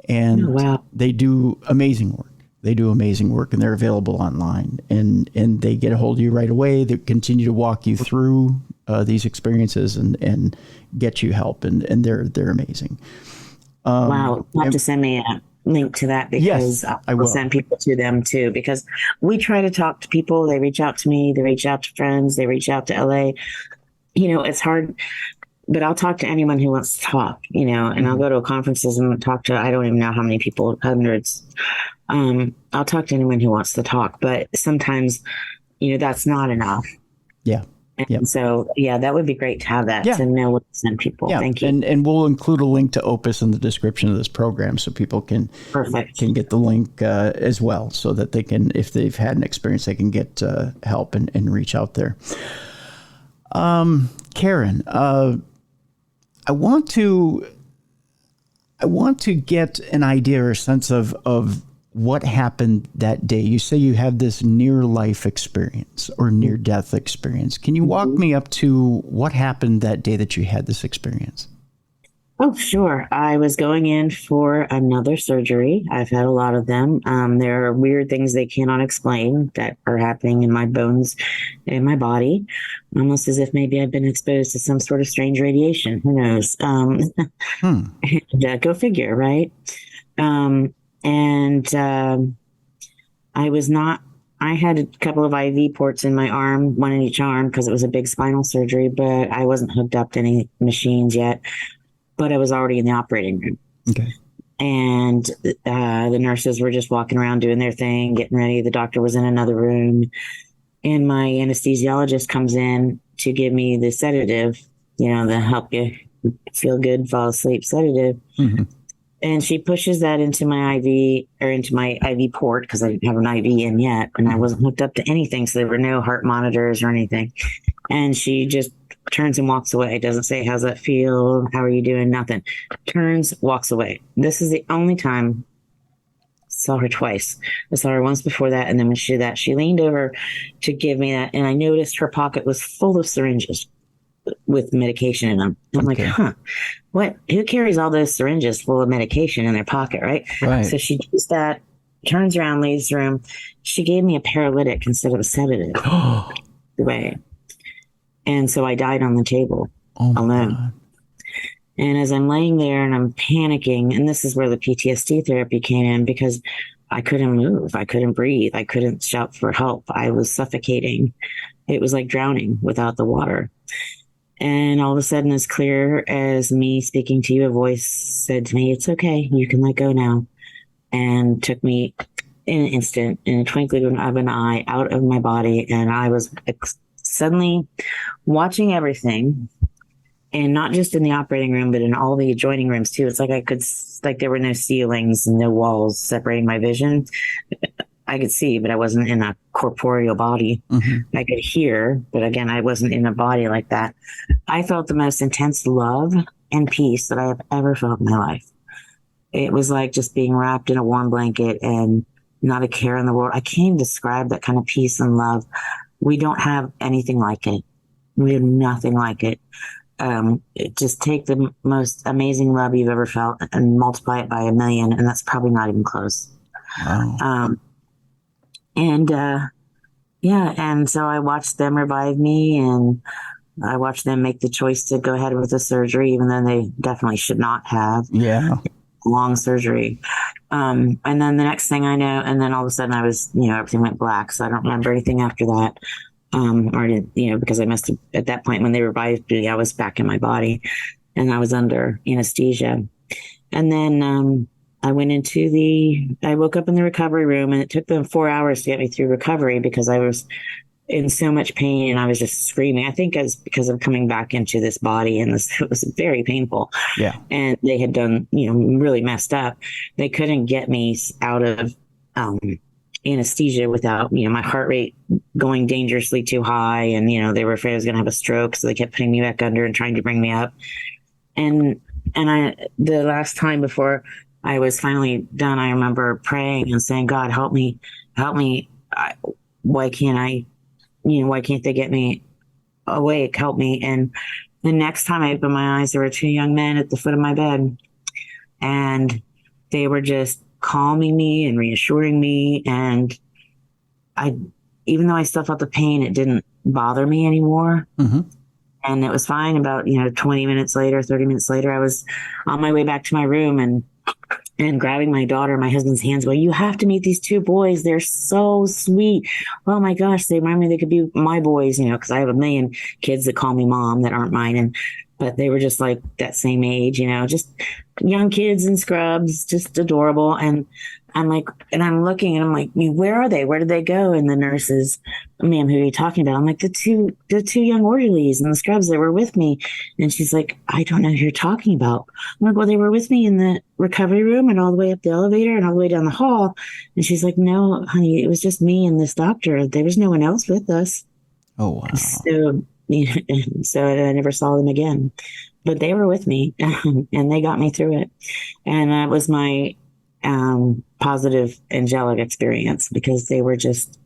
And Oh, wow. they do amazing work. They do amazing work, and they're available online. And they get a hold of you right away. They continue to walk you through these experiences and get you help. And they're amazing. Wow. You'll have to send me a link to that, because Yes, I will will. send people to them too, because we try to talk to people. They reach out to me, they reach out to friends, they reach out to LA. It's hard, but I'll talk to anyone who wants to talk, and I'll go to conferences and talk to, I don't even know how many people, hundreds. I'll talk to anyone who wants to talk, but sometimes, that's not enough. Yeah. And Yep. so, that would be great to have that, Yeah. to know what to send people. Yeah. Thank you. And we'll include a link to Opus in the description of this program, so people can get the link as well, so that they can, if they've had an experience, they can get help and reach out there. Karin, I want to get an idea or a sense of what happened that day. You say you had this near life experience or near death experience. Can you walk me up to what happened that day that you had this experience? Oh, sure. I was going in for another surgery. I've had a lot of them. There are weird things they cannot explain that are happening in my bones, in my body, almost as if maybe I've been exposed to some sort of strange radiation. Who knows? Go figure, right? I had a couple of IV ports in my arm, one in each arm, because it was a big spinal surgery, but I wasn't hooked up to any machines yet. But I was already in the operating room. Okay. And the nurses were just walking around doing their thing, getting ready. The doctor was in another room. And my anesthesiologist comes in to give me the sedative, the help you feel good, fall asleep sedative. Mm-hmm. And she pushes that into my IV, or into my IV port, because I didn't have an IV in yet. And I wasn't hooked up to anything. So there were no heart monitors or anything. And she just turns and walks away. Doesn't say, how's that feel? How are you doing? Nothing. Turns, walks away. This is the only time I saw her twice. I saw her once before that. And then when she did that, she leaned over to give me that. And I noticed her pocket was full of syringes with medication in them. I'm like, what? Who carries all those syringes full of medication in their pocket, right? Right. So she does that, turns around, leaves the room. She gave me a paralytic instead of a sedative. Way. And so I died on the table alone. God. And as I'm laying there and I'm panicking, and this is where the PTSD therapy came in, because I couldn't move. I couldn't breathe. I couldn't shout for help. I was suffocating. It was like drowning without the water. And all of a sudden, as clear as me speaking to you, a voice said to me, it's okay. You can let go now. And took me in an instant, in a twinkling of an eye, out of my body. And I was suddenly watching everything, and not just in the operating room, but in all the adjoining rooms too. It's like there were no ceilings and no walls separating my vision. I could see, but I wasn't in a corporeal body. Mm-hmm. I could hear, but again, I wasn't in a body like that. I felt the most intense love and peace that I have ever felt in my life. It was like just being wrapped in a warm blanket and not a care in the world. I can't even describe that kind of peace and love. We don't have anything like it. We have nothing like it. Just take the most amazing love you've ever felt and multiply it by 1,000,000, and that's probably not even close. Wow. And so I watched them revive me, and I watched them make the choice to go ahead with the surgery, even though they definitely should not have. Yeah. Long surgery. And then the next thing I know, and then all of a sudden I was, everything went black. So I don't remember anything after that. Because I must have, at that point when they revived me, I was back in my body and I was under anesthesia. And then I woke up in the recovery room, and it took them 4 hours to get me through recovery, because I was in so much pain and I was just screaming. I think it's because of coming back into this body, and it was very painful. Yeah. And they had done, really messed up. They couldn't get me out of anesthesia without, my heart rate going dangerously too high. And, they were afraid I was going to have a stroke. So they kept putting me back under and trying to bring me up. And the last time before I was finally done, I remember praying and saying, God, help me. Why can't they get me awake? Help me. And the next time I opened my eyes, there were two young men at the foot of my bed. And They were just calming me and reassuring me. And I, even though I still felt the pain, it didn't bother me anymore. Mm-hmm. And it was fine. About, 20 minutes later, 30 minutes later, I was on my way back to my room and grabbing my daughter, my husband's hands, going, "You have to meet these two boys. They're so sweet. Oh my gosh, they remind me they could be my boys, because I have a million kids that call me mom that aren't mine. But they were just like that same age, just young kids in scrubs, just adorable. And I'm like, and I'm looking and I'm like, where are they? Where did they go? And the nurses, "Ma'am, who are you talking about?" I'm like, the two young orderlies in the scrubs that were with me. And she's like, "I don't know who you're talking about." I'm like, "Well, they were with me in the recovery room and all the way up the elevator and all the way down the hall." And she's like, "No, honey, it was just me and this doctor. There was no one else with us." Oh, wow. So I never saw them again, but they were with me and they got me through it. And that was my positive angelic experience, because they were just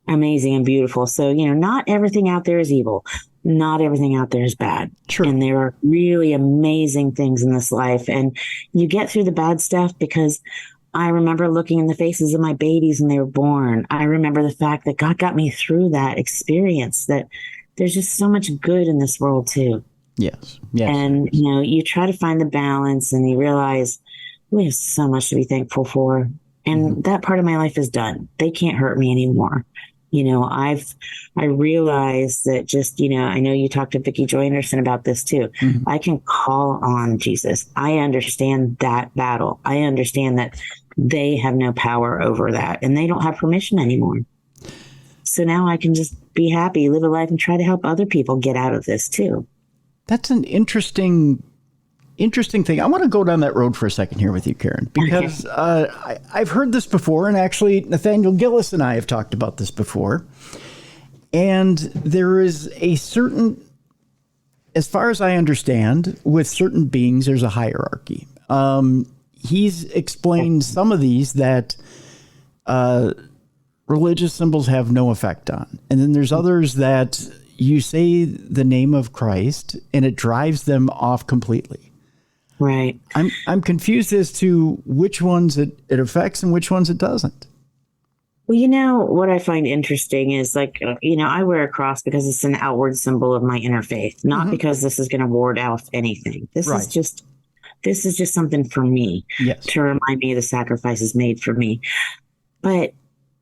amazing and beautiful. So, not everything out there is evil. Not everything out there is bad. True. And there are really amazing things in this life. And you get through the bad stuff, because I remember looking in the faces of my babies when they were born. I remember the fact that God got me through that experience, that there's just so much good in this world too. Yes. And, you try to find the balance and you realize we have so much to be thankful for. And that part of my life is done. They can't hurt me anymore. I realized that just, I know you talked to Vicki Joy Anderson about this too. Mm-hmm. I can call on Jesus. I understand that battle. I understand that they have no power over that and they don't have permission anymore. So now I can just be happy, live a life, and try to help other people get out of this too. That's an interesting thing. I want to go down that road for a second here with you, Karin, because I've heard this before, and actually Nathaniel Gillis and I have talked about this before. And there is a certain, as far as I understand, with certain beings, there's a hierarchy. He's explained some of these that religious symbols have no effect on. And then there's others that you say the name of Christ and it drives them off completely. Right. I'm confused as to which ones it affects and which ones it doesn't. Well, what I find interesting is I wear a cross because it's an outward symbol of my inner faith, not because this is going to ward off anything. This is just something for me, yes, to remind me of the sacrifices made for me. But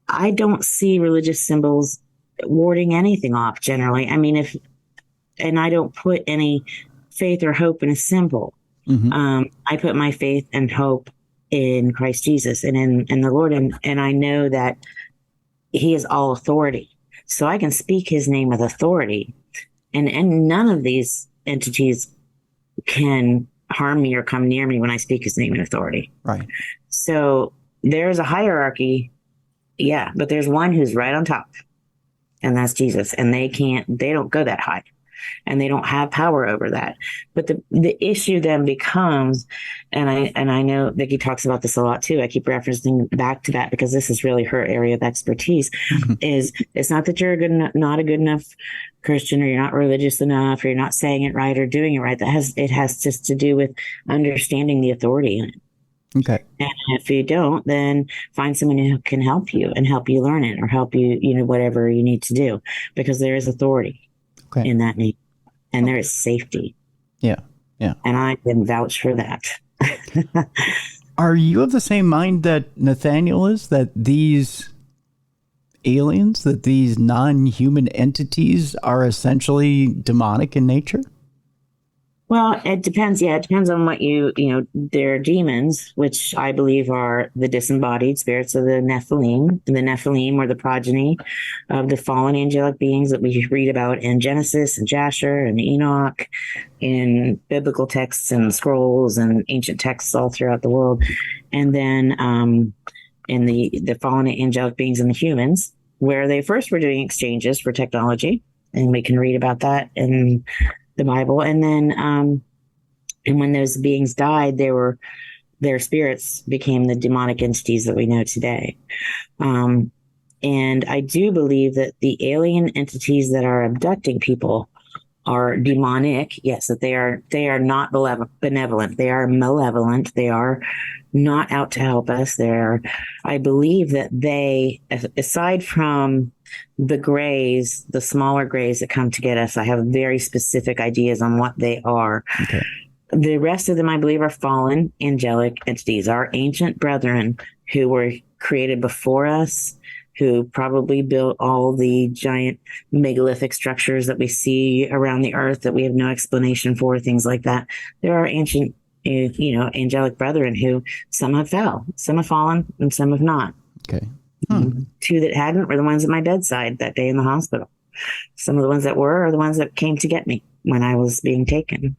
I don't see religious symbols warding anything off generally. I mean, and I don't put any faith or hope in a symbol. Mm-hmm. I put my faith and hope in Christ Jesus and in the Lord. And I know that he is all authority. So I can speak his name with authority. And none of these entities can harm me or come near me when I speak his name in authority. Right. So there's a hierarchy. Yeah. But there's one who's right on top. And that's Jesus. And they don't go that high. And they don't have power over that. But the issue then becomes, and I know Vicki talks about this a lot too. I keep referencing back to that because this is really her area of expertise. Is it's not that you're not a good enough Christian, or you're not religious enough, or you're not saying it right or doing it right. It has just to do with understanding the authority in it. Okay. And if you don't, then find someone who can help you and help you learn it, or help you, whatever you need to do, because there is authority. Okay. In that name. And there is safety. Yeah. Yeah. And I can vouch for that. Are you of the same mind that Nathaniel is, that these aliens, that these non-human entities are essentially demonic in nature? Well, it depends. Yeah, it depends on what they're demons, which I believe are the disembodied spirits of the Nephilim. And the Nephilim were the progeny of the fallen angelic beings that we read about in Genesis and Jasher and Enoch, in biblical texts and scrolls and ancient texts all throughout the world. And then in the fallen angelic beings and the humans, where they first were doing exchanges for technology. And we can read about that in the Bible. And then and when those beings died, their spirits became the demonic entities that we know today. And I do believe that the alien entities that are abducting people are demonic. Yes, that they are not benevolent. They are malevolent. They are not out to help us. I believe that they, aside from the grays, the smaller grays that come to get us, I have very specific ideas on what they are. Okay. The rest of them, I believe, are fallen angelic entities, our ancient brethren who were created before us, who probably built all the giant megalithic structures that we see around the earth that we have no explanation for, things like that. There are ancient, angelic brethren who some have fell, some have fallen, and some have not. Okay. Two that hadn't were the ones at my bedside that day in the hospital. Some of the ones that were are the ones that came to get me when I was being taken.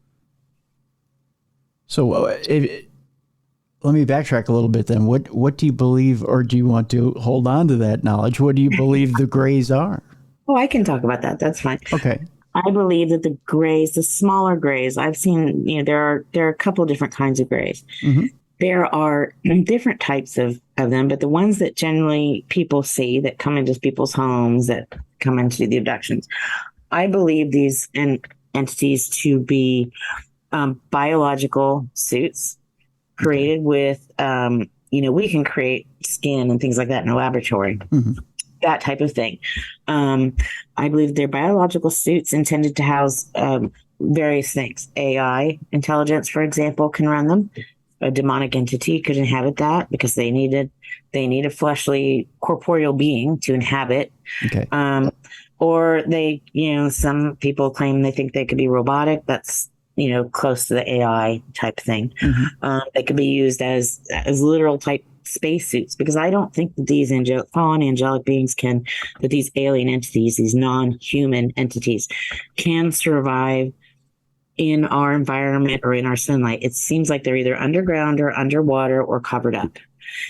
So let me backtrack a little bit then. What do you believe, or do you want to hold on to that knowledge? What do you believe the grays are? Oh, I can talk about that. That's fine. Okay. I believe that the grays, the smaller grays, I've seen, there are a couple of different kinds of grays. Mm-hmm. There are different types of them, but the ones that generally people see that come into people's homes, that come into the abductions, I believe these entities to be biological suits created with, we can create skin and things like that in a laboratory, that type of thing. I believe they're biological suits intended to house various things. AI intelligence, for example, can run them. A demonic entity could inhabit that because they need a fleshly, corporeal being to inhabit. Okay. Or they, some people claim they think they could be robotic. That's close to the AI type thing. They could be used as literal type spacesuits, because I don't think that these fallen angelic beings that these alien entities, these non-human entities, can survive in our environment or in our sunlight. It seems like they're either underground or underwater or covered up.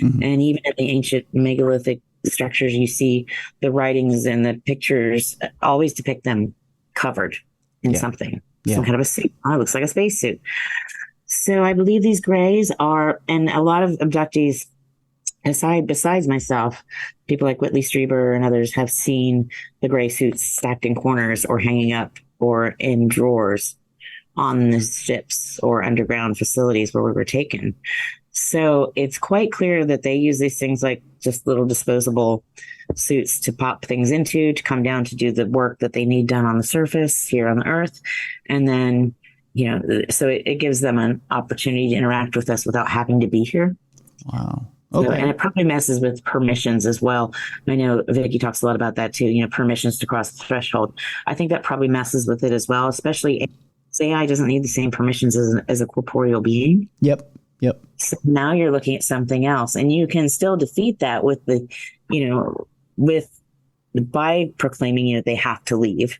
And even in the ancient megalithic structures, you see the writings and the pictures always depict them covered in something. Some kind of a suit. Oh, it looks like a spacesuit. So I believe these grays are, and a lot of abductees, besides myself, people like Whitley Strieber and others have seen the gray suits stacked in corners or hanging up or in drawers on the ships or underground facilities where we were taken. So it's quite clear that they use these things like just little disposable suits to pop things into, to come down to do the work that they need done on the surface here on the earth. And then, so it gives them an opportunity to interact with us without having to be here. Wow. Okay. So, and it probably messes with permissions as well. I know Vicky talks a lot about that too, permissions to cross the threshold. I think that probably messes with it as well, especially AI doesn't need the same permissions as a corporeal being. Yep. So now you're looking at something else, and you can still defeat that with by proclaiming that they have to leave,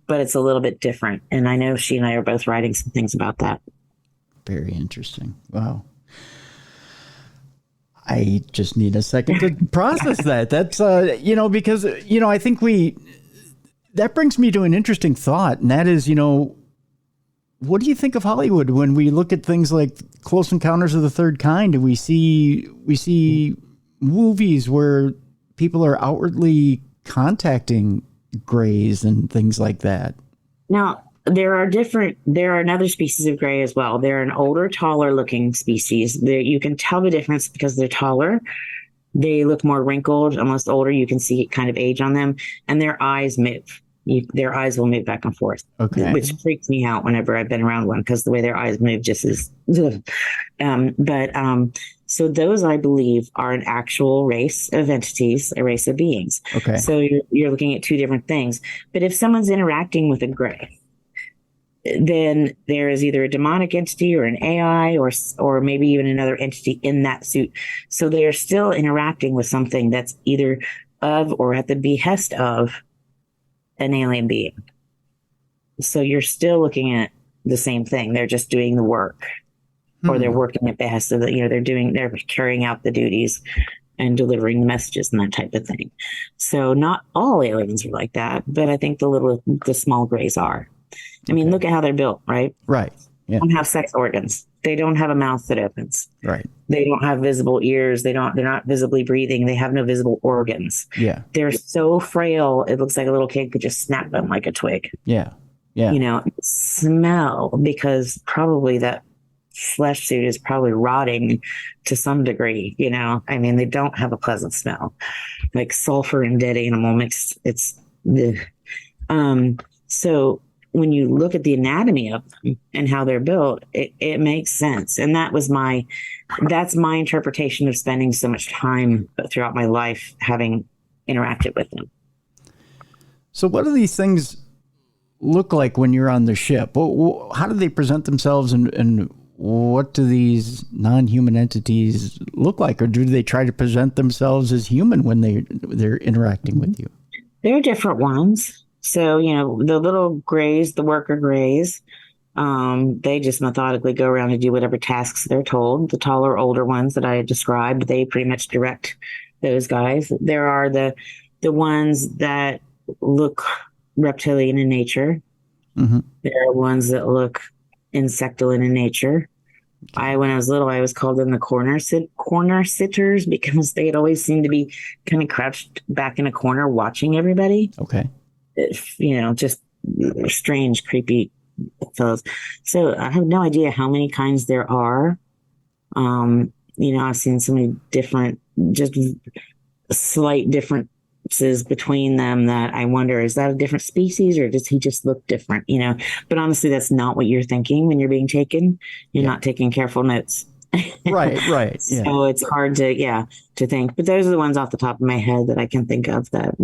but it's a little bit different. And I know she and I are both writing some things about that. Very interesting. Wow. I just need a second to process that. That's, because, I think that brings me to an interesting thought, and that is, what do you think of Hollywood when we look at things like Close Encounters of the Third Kind, and we see movies where people are outwardly contacting grays and things like that? Now, there are another species of gray as well. They're an older, taller looking species. You can tell the difference because they're taller. They look more wrinkled, almost older. You can see kind of age on them, and their eyes move. Their eyes will move back and forth, which freaks me out whenever I've been around one, because the way their eyes move just is. So those, I believe, are an actual race of entities, a race of beings. Okay. So you're looking at two different things. But if someone's interacting with a gray, then there is either a demonic entity or an AI or maybe even another entity in that suit. So they are still interacting with something that's either of or at the behest of an alien being. So you're still looking at the same thing. They're just doing the work, or they're working at behest of they're carrying out the duties and delivering the messages and that type of thing. So not all aliens are like that, but I think the small grays are. I mean, look at how they're built, right? Right. Yeah. They don't have sex organs. They don't have a mouth that opens. Right. They don't have visible ears. They're not visibly breathing. They have no visible organs. Yeah. They're so frail. It looks like a little kid could just snap them like a twig. Yeah. Yeah. Smell, because probably that flesh suit is probably rotting to some degree. I mean, they don't have a pleasant smell, like sulfur and dead animal mixed. It's ugh. So when you look at the anatomy of them and how they're built, it makes sense. And that's my interpretation of spending so much time throughout my life having interacted with them. So what do these things look like when you're on the ship? How do they present themselves, and what do these non-human entities look like? Or do they try to present themselves as human when they're interacting with you? There are different ones. So, the little grays, the worker grays, they just methodically go around and do whatever tasks they're told. The taller, older ones that I described, they pretty much direct those guys. There are the ones that look reptilian in nature. Mm-hmm. There are ones that look insectoid in nature. When I was little, I was called them the corner sitters because they'd always seem to be kind of crouched back in a corner watching everybody. Okay. Just strange, creepy fellows. So I have no idea how many kinds there are. I've seen so many different, just slight differences between them that I wonder, is that a different species or does he just look different? But honestly, that's not what you're thinking when you're being taken. You're not taking careful notes. Right. Yeah. So it's hard to think. But those are the ones off the top of my head that I can think of that,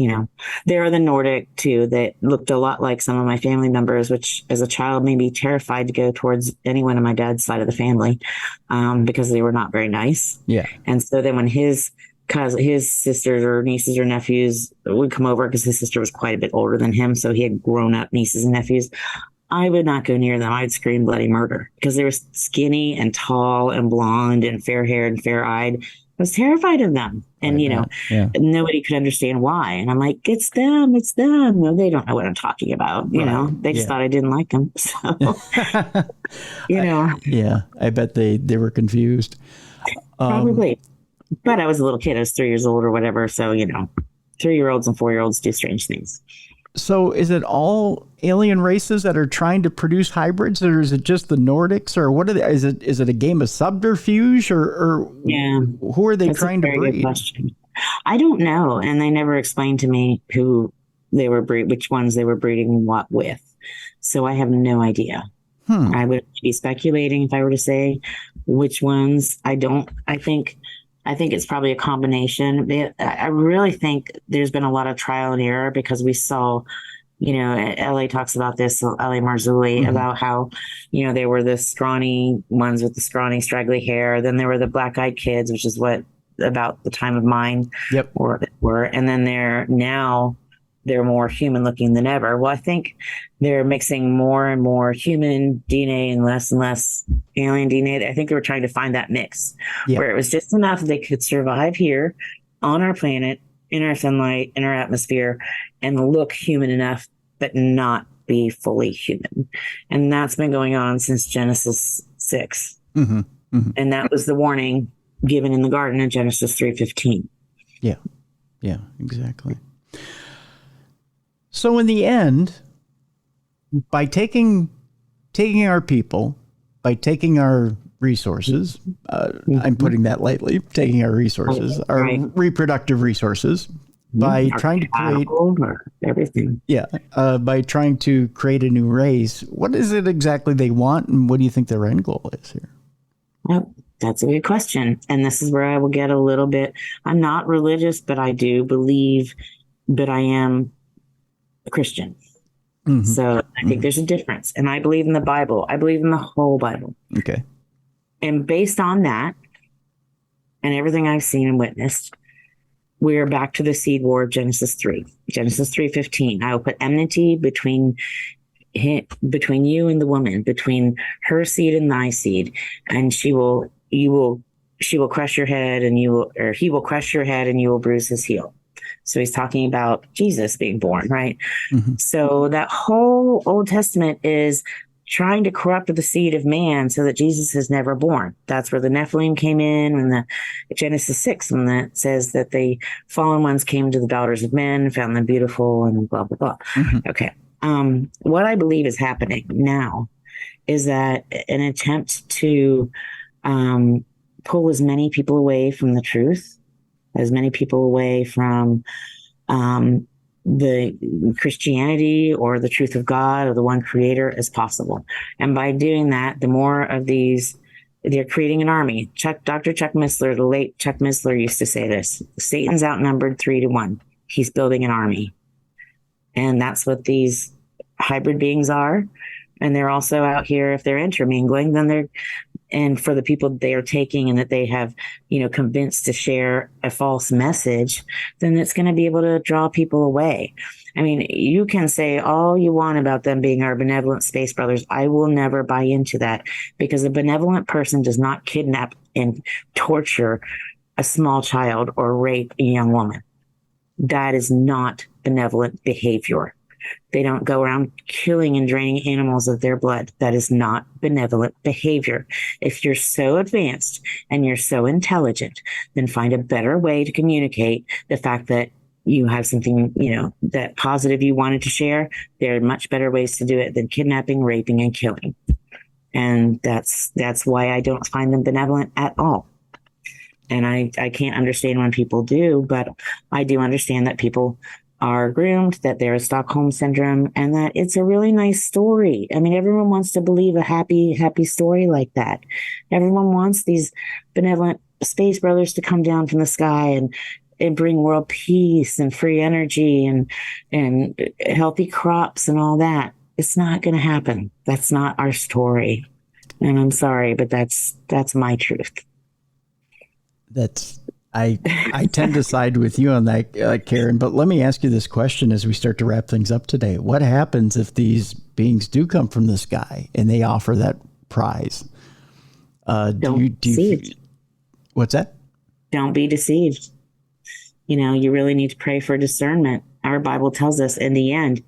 There are the Nordic too that looked a lot like some of my family members, which as a child made me terrified to go towards anyone on my dad's side of the family because they were not very nice. Yeah. And so then when his sisters or nieces or nephews would come over, because his sister was quite a bit older than him, so he had grown up nieces and nephews, I would not go near them. I'd scream bloody murder because they were skinny and tall and blonde and fair-haired and fair-eyed. I was terrified of them. And, nobody could understand why. And I'm like, it's them. No, they don't know what I'm talking about. They just thought I didn't like them. So, I bet they were confused. Probably. But I was a little kid. I was 3 years old or whatever. So, 3-year-olds and 4-year-olds do strange things. So is it all alien races that are trying to produce hybrids, or is it just the Nordics, or what are they? Is it a game of subterfuge, or who are they trying to breed? Good question. I don't know. And they never explained to me who they were which ones they were breeding what with. So I have no idea. I would be speculating if I were to say which ones. I think it's probably a combination. I really think there's been a lot of trial and error because we saw, LA talks about this, LA Marzulli, about how, there were the scrawny ones with the scrawny, straggly hair. Then there were the black-eyed kids, which is about the time of mine were. And then they're more human looking than ever. Well, I think they're mixing more and more human DNA and less alien DNA. I think they were trying to find that mix where it was just enough they could survive here on our planet, in our sunlight, in our atmosphere, and look human enough, but not be fully human. And that's been going on since Genesis 6. Mm-hmm. Mm-hmm. And that was the warning given in the garden in Genesis 3:15. Yeah, exactly. So in the end, by taking our people, by taking our resources, I'm putting that lightly, taking our resources, our reproductive resources, by trying to create everything. By trying to create a new race, what is it exactly they want, and what do you think their end goal is here? Well, that's a good question. And this is where I will get a little bit, I'm not religious, but I do believe that I am a Christian. Mm-hmm. So I think there's a difference. And I believe in the Bible. I believe in the whole Bible. Okay. And based on that and everything I've seen and witnessed, we're back to the seed war of Genesis 3. Genesis 3:15. I will put enmity between you and the woman, between her seed and thy seed, and she will crush your head, and he will crush your head, and you will bruise his heel. So he's talking about Jesus being born, right? Mm-hmm. So that whole Old Testament is trying to corrupt the seed of man so that Jesus is never born. That's where the Nephilim came in, and the Genesis 6, when that says that the fallen ones came to the daughters of men, found them beautiful, and blah, blah, blah. Mm-hmm. Okay. What I believe is happening now is that an attempt to pull as many people away from the truth, as many people away from the Christianity or the truth of God or the one creator as possible. And by doing that, the more of these, they're creating an army. Dr. Chuck Missler, the late Chuck Missler, used to say this: Satan's outnumbered 3-1. He's building an army. And that's what these hybrid beings are. And they're also out here, if they're intermingling, and for the people that they are taking and that they have, convinced to share a false message, then it's going to be able to draw people away. I mean, you can say all you want about them being our benevolent space brothers. I will never buy into that, because a benevolent person does not kidnap and torture a small child or rape a young woman. That is not benevolent behavior. They don't go around killing and draining animals of their blood. That is not benevolent behavior. If you're so advanced and you're so intelligent, then find a better way to communicate the fact that you have something, that positive you wanted to share. There are much better ways to do it than kidnapping, raping, and killing. And that's why I don't find them benevolent at all. And I can't understand when people do, but I do understand that people are groomed, that there is Stockholm syndrome, and that it's a really nice story. I mean, everyone wants to believe a happy story like that. Everyone wants these benevolent space brothers to come down from the sky and bring world peace and free energy and healthy crops and all that. It's not going to happen. That's not our story. And I'm sorry, but that's my truth. I tend to side with you on that, Karin, but let me ask you this question as we start to wrap things up today. What happens if these beings do come from the sky and they offer that prize? Don't be deceived. What's that? Don't be deceived. You really need to pray for discernment. Our Bible tells us in the end,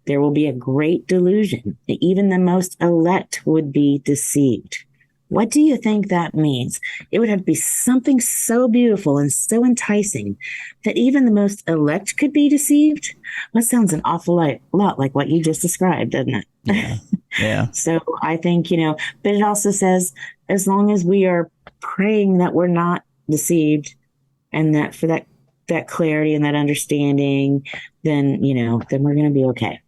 there will be a great delusion. Even the most elect would be deceived. What do you think that means? It would have to be something so beautiful and so enticing that even the most elect could be deceived. That sounds an awful lot like what you just described, doesn't it? Yeah. So I think, but it also says, as long as we are praying that we're not deceived, and that for that clarity and that understanding, then we're going to be okay.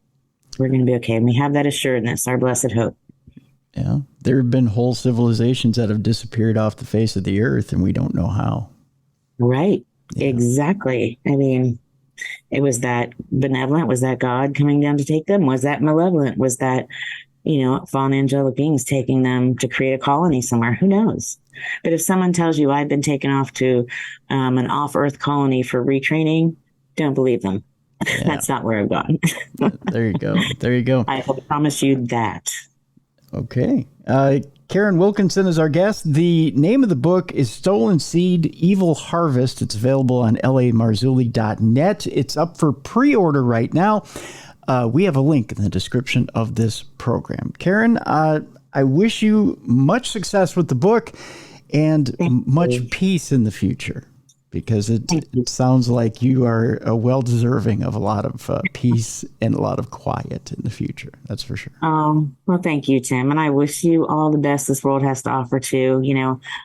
We're going to be okay. And we have that assuredness, our blessed hope. Yeah, there have been whole civilizations that have disappeared off the face of the earth, and we don't know how. Right. Yeah. Exactly. I mean, it was that benevolent? Was that God coming down to take them? Was that malevolent? Was that, fallen angelic beings taking them to create a colony somewhere? Who knows? But if someone tells you I've been taken off to an off-Earth colony for retraining, don't believe them. Yeah. That's not where I've gone. There you go. There you go. I promise you that. Okay. Karin Wilkinson is our guest. The name of the book is Stolen Seed, Evil Harvest. It's available on lamarzulli.net. It's up for pre-order right now. We have a link in the description of this program. Karin, I wish you much success with the book and much peace in the future, because it sounds like you are well-deserving of a lot of peace and a lot of quiet in the future. That's for sure. Well, thank you, Tim. And I wish you all the best this world has to offer too.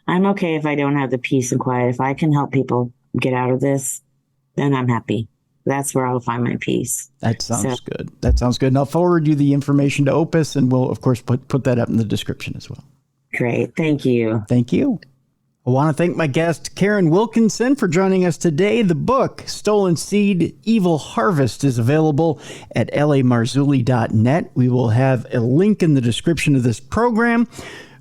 I'm okay if I don't have the peace and quiet. If I can help people get out of this, then I'm happy. That's where I'll find my peace. That sounds good. That sounds good. And I'll forward you the information to Opus, and we'll, of course, put that up in the description as well. Great. Thank you. Thank you. I want to thank my guest, Karin Wilkinson, for joining us today. The book, Stolen Seed, Evil Harvest, is available at lamarzulli.net. We will have a link in the description of this program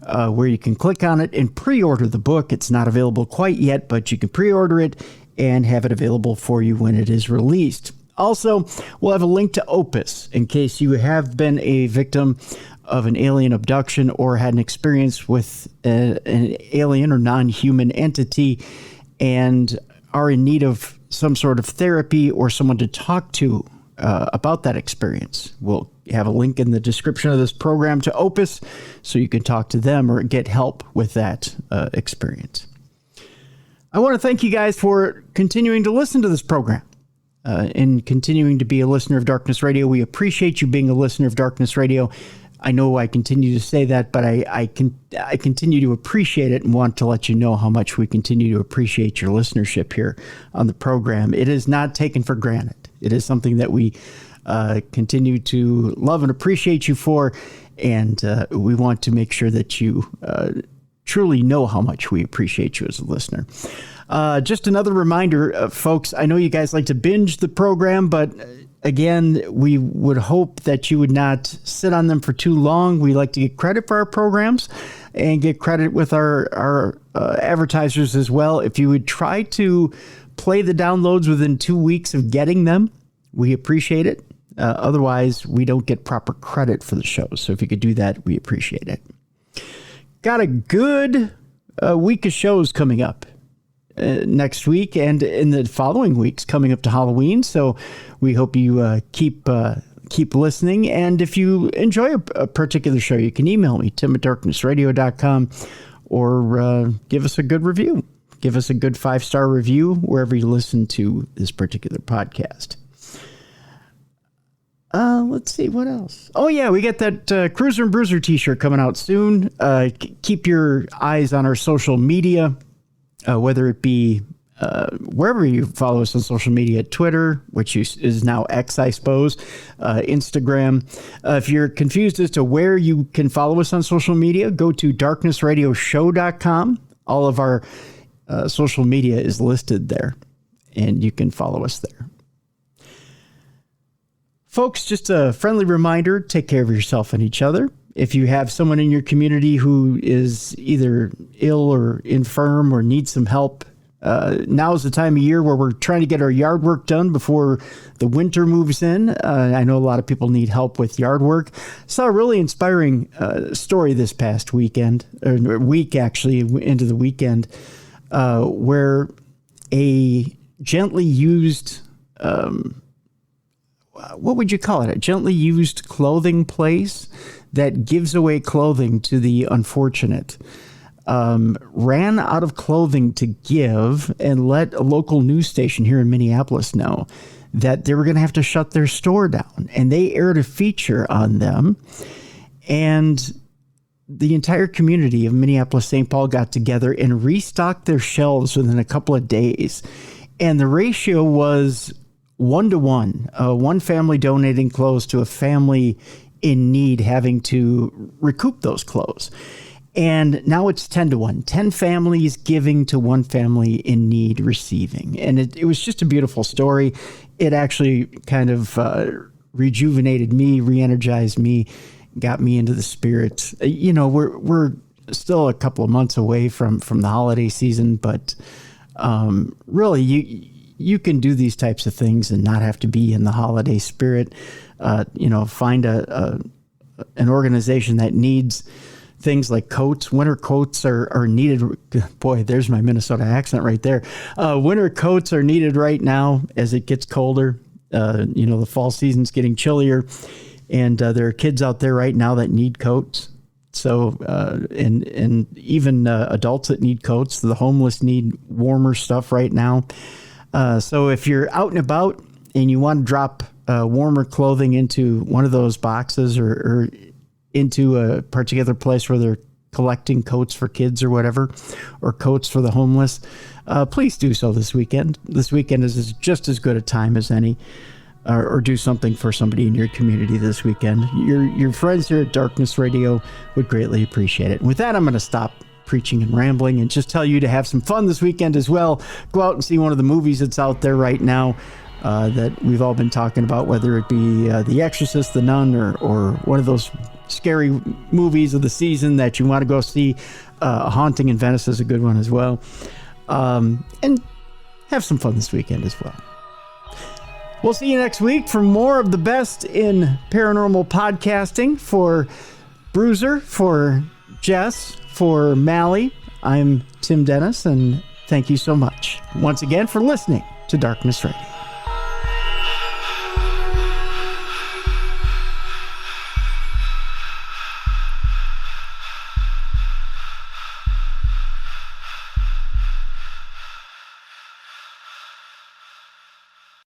where you can click on it and pre-order the book. It's not available quite yet, but you can pre-order it and have it available for you when it is released. Also, we'll have a link to Opus in case you have been a victim of an alien abduction or had an experience with an alien or non-human entity and are in need of some sort of therapy or someone to talk to about that experience. We'll have a link in the description of this program to Opus so you can talk to them or get help with that experience. I want to thank you guys for continuing to listen to this program. in continuing to be a listener of Darkness Radio. We appreciate you being a listener of Darkness Radio. I know I continue to say that, but I continue to appreciate it and want to let you know how much we continue to appreciate your listenership here on the program. It is not taken for granted. It is something that we continue to love and appreciate you for, and we want to make sure that you truly know how much we appreciate you as a listener. Just another reminder, folks, I know you guys like to binge the program, but again, we would hope that you would not sit on them for too long. We like to get credit for our programs and get credit with our advertisers as well. If you would try to play the downloads within 2 weeks of getting them, we appreciate it. Otherwise, we don't get proper credit for the shows. So if you could do that, we appreciate it. Got a good week of shows coming up next week and in the following weeks coming up to Halloween. So we hope you keep listening. And if you enjoy a particular show, you can email me, tim@darknessradio.com, or give us a good review. Give us a good 5-star review wherever you listen to this particular podcast. Let's see, what else? Oh, yeah, we get that Cruiser and Bruiser t-shirt coming out soon. Keep your eyes on our social media, whether it be wherever you follow us on social media, Twitter, which is now X, I suppose, Instagram. If you're confused as to where you can follow us on social media, go to darknessradioshow.com. All of our social media is listed there, and you can follow us there. Folks, just a friendly reminder, take care of yourself and each other. If you have someone in your community who is either ill or infirm or needs some help, now is the time of year where we're trying to get our yard work done before the winter moves in. I know a lot of people need help with yard work. Saw a really inspiring story this past weekend, or week actually, into the weekend, where a gently used... what would you call it? A gently used clothing place that gives away clothing to the unfortunate. Ran out of clothing to give and let a local news station here in Minneapolis know that they were going to have to shut their store down. And they aired a feature on them. And the entire community of Minneapolis-St. Paul got together and restocked their shelves within a couple of days. And the ratio was 1-to-1, one family donating clothes to a family in need having to recoup those clothes. And now it's 10-to-1, 10 families giving to one family in need receiving. And it was just a beautiful story. It actually kind of rejuvenated me, re-energized me, got me into the spirit. You know, we're still a couple of months away from the holiday season, but really you can do these types of things and not have to be in the holiday spirit. Find an organization that needs things like coats. Winter coats are needed. Boy, there's my Minnesota accent right there. Winter coats are needed right now as it gets colder. The fall season's getting chillier, and there are kids out there right now that need coats. So, and even adults that need coats. The homeless need warmer stuff right now. So if you're out and about and you want to drop warmer clothing into one of those boxes or into a particular place where they're collecting coats for kids or whatever, or coats for the homeless, please do so this weekend. This weekend is just as good a time as any, or do something for somebody in your community this weekend. Your friends here at Darkness Radio would greatly appreciate it. And with that, I'm going to stop preaching and rambling and just tell you to have some fun this weekend as well. Go out and see one of the movies that's out there right now that we've all been talking about, whether it be The Exorcist, The Nun, or one of those scary movies of the season that you want to go see. A Haunting in Venice is a good one as well. And have some fun this weekend as well. We'll see you next week for more of the best in paranormal podcasting. For Bruiser, for Jess, for Mally, I'm Tim Dennis, and thank you so much once again for listening to Darkness Radio.